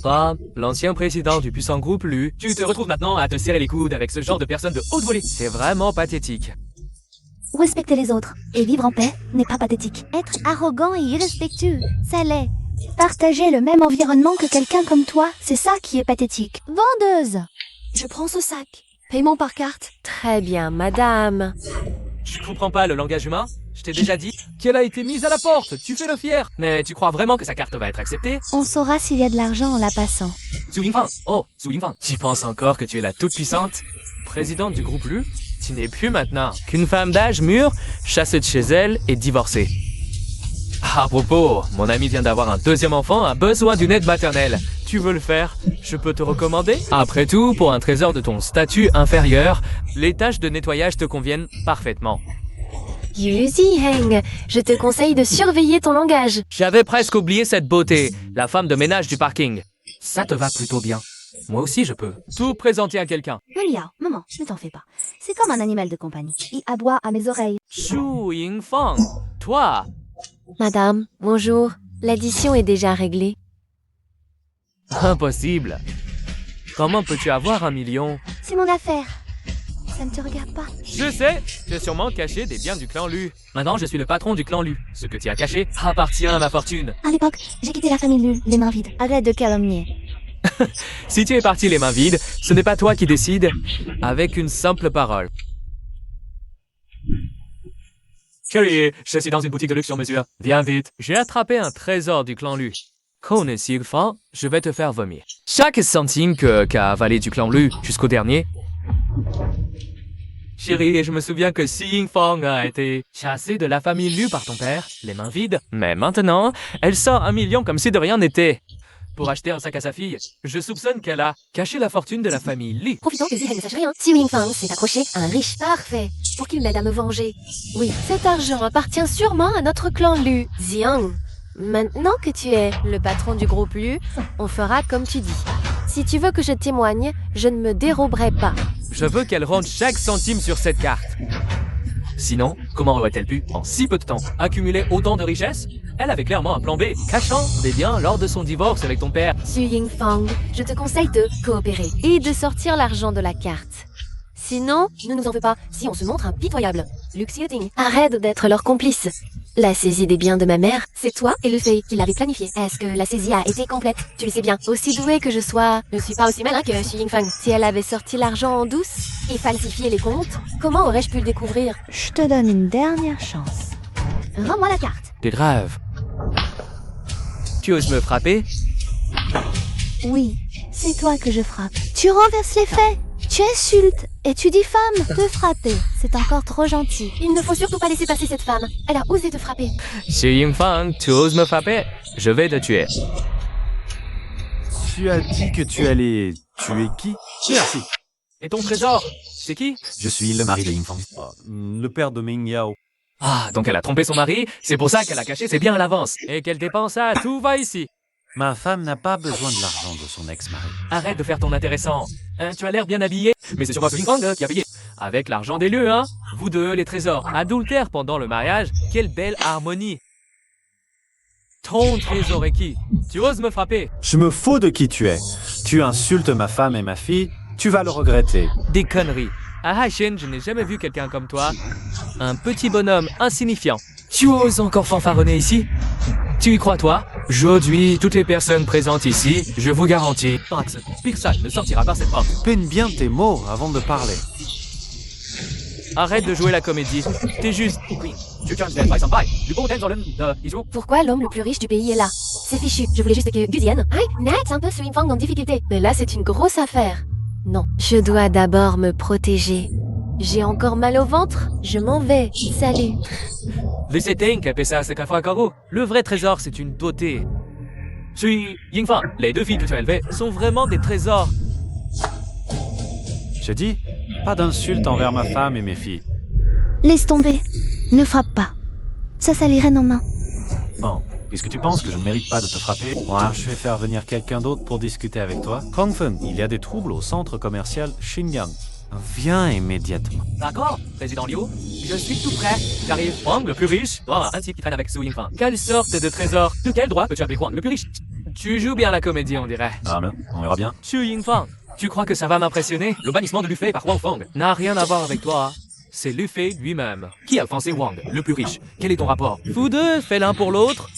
Toi, l'ancien président du puissant groupe Lu, tu te retrouves maintenant à te serrer les coudes avec ce genre de personnes de haute volée. C'est vraiment pathétique. Respecter les autres et vivre en paix n'est pas pathétique. Être arrogant et irrespectueux, ça l'est. Partager le même environnement que quelqu'un comme toi, c'est ça qui est pathétique. Vendeuse! Je prends ce sac. Paiement par carte. Très bien, madame. Tu comprends pas le langage humain? Je t'ai déjà dit qu'elle a été mise à la porte. Tu fais le fier. Mais tu crois vraiment que sa carte va être acceptée? On saura s'il y a de l'argent en la passant. Zhu Yingfang. Oh, Zhu Yingfang. Tu penses encore que tu es la toute-puissante présidente du groupe Lu? Tu n'es plus maintenant qu'une femme d'âge mûr, chassée de chez elle et divorcée. À propos, mon ami vient d'avoir un deuxième enfant, a besoin d'une aide maternelle. Tu veux le faire? Je peux te recommander? Après tout, pour un trésor de ton statut inférieur, les tâches de nettoyage te conviennent parfaitement. Yu Ziheng, je te conseille de surveiller ton langage. J'avais presque oublié cette beauté, la femme de ménage du parking. Ça te va plutôt bien. Moi aussi, je peux tout présenter à quelqu'un. Liao, maman, ne t'en fais pas. C'est comme un animal de compagnie. Il aboie à mes oreilles. Shu Yingfang, toi, Madame, bonjour. L'addition est déjà réglée. impossible. Comment peux-tu avoir 1 million? C'est mon affaire. Ça ne te regarde pas. Je sais, tu as sûrement caché des biens du clan Lu. Maintenant, je suis le patron du clan Lu. Ce que tu as caché appartient à ma fortune. À l'époque, j'ai quitté la famille Lu, les mains vides. Arrête de calomnier. Si tu es parti les mains vides, ce n'est pas toi qui décides, avec une simple parole. Chérie, je suis dans une boutique de luxe sur mesure. Viens vite. J'ai attrapé un trésor du clan Lu. Kone Sigfang, je vais te faire vomir. Chaque centime qu'a avalé du clan Lu jusqu'au dernier. Chérie, je me souviens que Si Yingfang a été chassée de la famille Lu par ton père, les mains vides. Mais maintenant, elle sort 1 million comme si de rien n'était. Pour acheter un sac à sa fille, je soupçonne qu'elle a caché la fortune de la famille Li. Profitons que Ziheng ne sache rien. Si Yingfang s'est accroché à un riche. Parfait. Pour qu'il m'aide à me venger. Oui, cet argent appartient sûrement à notre clan Lu. Xiang, maintenant que tu es le patron du groupe Lu, on fera comme tu dis. Si tu veux que je témoigne, je ne me déroberai pas. Je veux qu'elle rende chaque centime sur cette carte. Sinon, comment aurait-elle pu, en si peu de temps, accumuler autant de richesses? Elle avait clairement un plan B, cachant des biens lors de son divorce avec ton père. Su Yingfang, je te conseille de coopérer et de sortir l'argent de la carte. Sinon, ne nous en veux pas si on se montre impitoyable. Luke Yuting, arrête d'être leur complice. La saisie des biens de ma mère, c'est toi et le fait qui l'avez planifié. Est-ce que la saisie a été complète? Tu le sais bien. Aussi douée que je sois, je ne suis pas aussi malin que Xu Yingfang. Si elle avait sorti l'argent en douce et falsifié les comptes, comment aurais-je pu le découvrir? Je te donne une dernière chance. Rends-moi la carte. T'es grave. Tu oses me frapper? Oui, c'est toi que je frappe. Tu renverses les faits. Tu insultes et tu diffames. Te frapper, c'est encore trop gentil. Il ne faut surtout pas laisser passer cette femme. Elle a osé te frapper. Xu Yingfang, tu oses me frapper? Je vais te tuer. Tu as dit que tu allais tuer qui? Merci. Et ton trésor? C'est qui? Je suis le mari de Yingfang. Le père de Ming Yao. Ah, donc elle a trompé son mari, c'est pour ça qu'elle a caché ses biens à l'avance. Et qu'elle dépense ça, tout va ici. Ma femme n'a pas besoin de l'argent de son ex-mari. Arrête de faire ton intéressant. Hein, tu as l'air bien habillé, mais c'est sûrement Xu Yingfang qui a payé. Avec l'argent des lieux, hein. Vous deux, les trésors. Adultère pendant le mariage, quelle belle harmonie. Ton trésor est qui? Tu oses me frapper? Je me fous de qui tu es. Tu insultes ma femme et ma fille, tu vas le regretter. Des conneries. À Haishin, je n'ai jamais vu quelqu'un comme toi. Un petit bonhomme insignifiant. Tu oses encore fanfaronner ici? Tu y crois, toi? Aujourd'hui, toutes les personnes présentes ici, je vous garantis, personne ne sortira par cette porte. Peine bien tes mots avant de parler. Arrête de jouer la comédie. T'es juste... Pourquoi l'homme le plus riche du pays est là? C'est fichu. Je voulais juste que Guzian mette un peu Xu Yingfang en difficulté. Mais là, c'est une grosse affaire. Non, je dois d'abord me protéger. J'ai encore mal au ventre? Je m'en vais. Salut. Le vrai trésor, c'est une beauté. Xu Yingfang, les deux filles que tu as élevées sont vraiment des trésors. Je dis, pas d'insultes envers ma femme et mes filles. Laisse tomber. Ne frappe pas. Ça salirait nos mains. Bon, puisque tu penses que je ne mérite pas de te frapper, moi, je vais faire venir quelqu'un d'autre pour discuter avec toi. Kongfen, il y a des troubles au centre commercial Xinjiang. Viens immédiatement. D'accord, président Liu, je suis tout prêt. J'arrive. Huang, le plus riche. Oh, un type qui traîne avec Xu Yingfang. Quelle sorte de trésor? De quel droit peux-tu appeler Huang le plus riche? Tu joues bien la comédie, on dirait. Ah, mais on verra bien. Xu Yingfang, tu crois que ça va m'impressionner? Le bannissement de Lufei par Wang Feng n'a rien à voir avec toi. C'est Lufei lui-même. Qui a offensé Wang, le plus riche? Quel est ton rapport? Vous deux, fait l'un pour l'autre.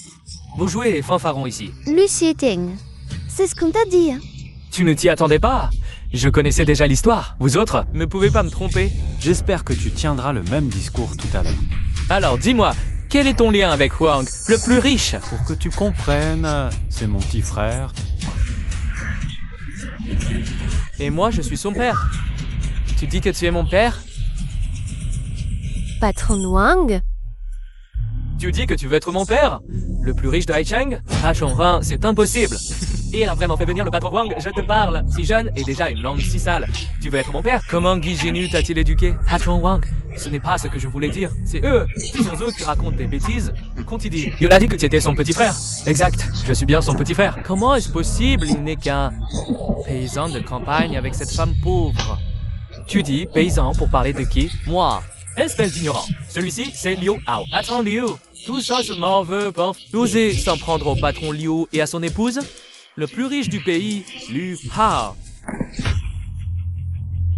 Vous jouez fanfaron ici. Lucie Ting. C'est ce qu'on t'a dit. Hein. Tu ne t'y attendais pas? Je connaissais déjà l'histoire. Vous autres, ne pouvez pas me tromper. J'espère que tu tiendras le même discours tout à l'heure. Alors dis-moi, quel est ton lien avec Wang, le plus riche? Pour que tu comprennes, c'est mon petit frère. Et moi, je suis son père. Tu dis que tu es mon père? Patron Wang? Tu dis que tu veux être mon père? Le plus riche de Haicheng? À Chongren, c'est impossible. Et elle a vraiment fait venir le patron Wang, je te parle. Si jeune et déjà une langue si sale. Tu veux être mon père? Comment Guy Génu t'a-t-il éduqué? Patron Wang, ce n'est pas ce que je voulais dire. C'est eux, tous eux qui racontent des bêtises. Qu'on dit? Il a dit que tu étais son petit frère. Exact, je suis bien son petit frère. Comment est-ce possible? Il n'est qu'un paysan de campagne avec cette femme pauvre. Tu dis paysan pour parler de qui? Moi. Espèce d'ignorant. Celui-ci, c'est Liu Hao. Attends, Liu. Tout ça, je m'en veux pas. Oser s'en prendre au patron Liu et à son épouse? Le plus riche du pays, Liu Hao.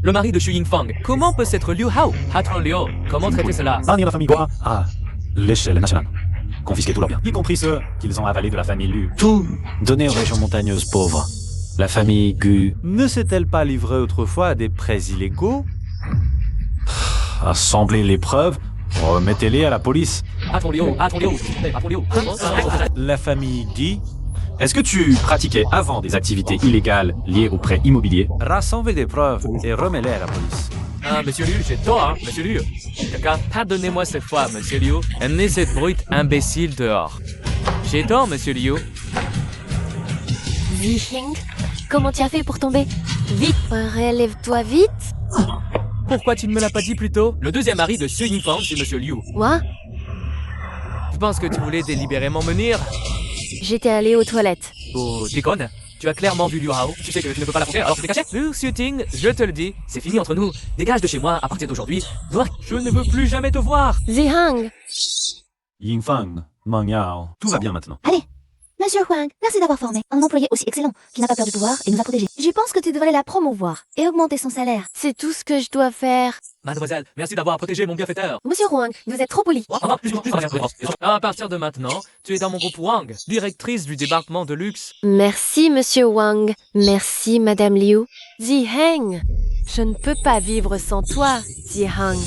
Le mari de Xu Yingfang. Comment peut s'être Liu Hao? Patron Liu, comment traiter cela? Bannir la famille Gua à l'échelle nationale. Confisquer tous leurs biens, y compris ceux qu'ils ont avalés de la famille Lu. Tout donner aux régions montagneuses pauvres. La famille Gu ne s'est-elle pas livrée autrefois à des prêts illégaux? Assemblez les preuves, remettez-les à la police. Patron Liu, patron Liu, patron Liu. La famille Di, est-ce que tu pratiquais avant des activités illégales liées aux prêts immobiliers? Rassemblez des preuves et remets-les à la police. Ah, monsieur Liu, j'ai tort, hein, monsieur Liu. Quelqu'un, pardonnez-moi cette fois, monsieur Liu. Amenez cette brute imbécile dehors. J'ai tort, monsieur Liu. Zixing, comment tu as fait pour tomber? Vite, relève-toi vite. Pourquoi tu ne me l'as pas dit plus tôt? Le deuxième mari de Xu Yingfang, c'est monsieur Liu. Quoi? Je pense que tu voulais délibérément me nuire. J'étais allée aux toilettes. Oh, déconne. Tu as clairement vu Liu Hao. Tu sais que tu ne peux pas l'affronter, alors tu t'es caché. Liu Xuting, je te le dis, c'est fini entre nous. Dégage de chez moi à partir d'aujourd'hui. Je ne veux plus jamais te voir. Zihang, Yingfang, Meng Yao, tout va bien maintenant. Allez, Monsieur Huang, merci d'avoir formé un employé aussi excellent, qui n'a pas peur du pouvoir et nous a protégés. Je pense que tu devrais la promouvoir et augmenter son salaire. C'est tout ce que je dois faire. Mademoiselle, merci d'avoir protégé mon bienfaiteur. Monsieur Huang, vous êtes trop poli. À partir de maintenant, tu es dans mon groupe Wang, directrice du département de luxe. Merci, Monsieur Wang. Merci, Madame Liu. Ziheng, je ne peux pas vivre sans toi, Ziheng.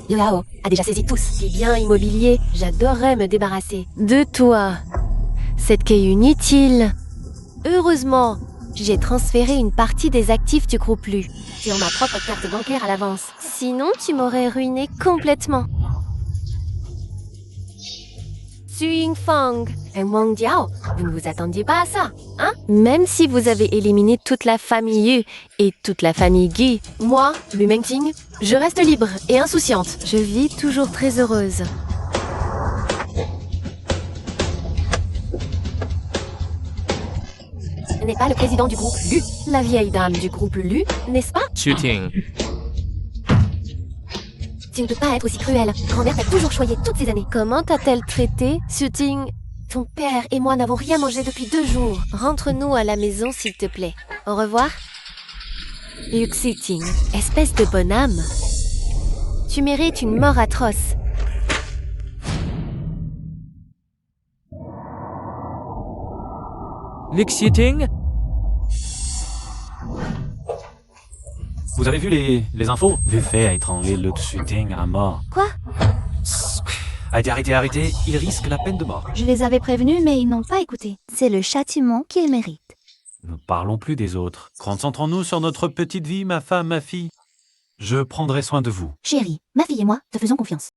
Yao a déjà saisi tous. Les biens immobiliers, j'adorerais me débarrasser de toi. Cette quai inutile. Heureusement, j'ai transféré une partie des actifs du groupe Lu sur ma propre carte bancaire à l'avance. Sinon, tu m'aurais ruiné complètement. Xu Yingfang et Wang Jiao, vous ne vous attendiez pas à ça, hein? Même si vous avez éliminé toute la famille Yu et toute la famille Gu, moi, Lu Mengting, je reste libre et insouciante. Je vis toujours très heureuse. Ce n'est pas le président du groupe Lu, la vieille dame du groupe Lu, n'est-ce pas? Shooting. Tu ne peux pas être aussi cruel. Grand-mère t'a toujours choyé toutes ces années. Comment t'a-t-elle traité, Suting? Ton père et moi n'avons rien mangé depuis 2 jours. Rentre-nous à la maison, s'il te plaît. Au revoir. Yuxiting, espèce de bonne âme. Tu mérites une mort atroce. L'exciting? Vous avez vu les infos? Buffet a étranglé le Tsuting à mort. Quoi? A été arrêté. Il risque la peine de mort. Je les avais prévenus, mais ils n'ont pas écouté. C'est le châtiment qu'ils méritent. Ne parlons plus des autres. Concentrons-nous sur notre petite vie, ma femme, ma fille. Je prendrai soin de vous. Chérie, ma fille et moi te faisons confiance.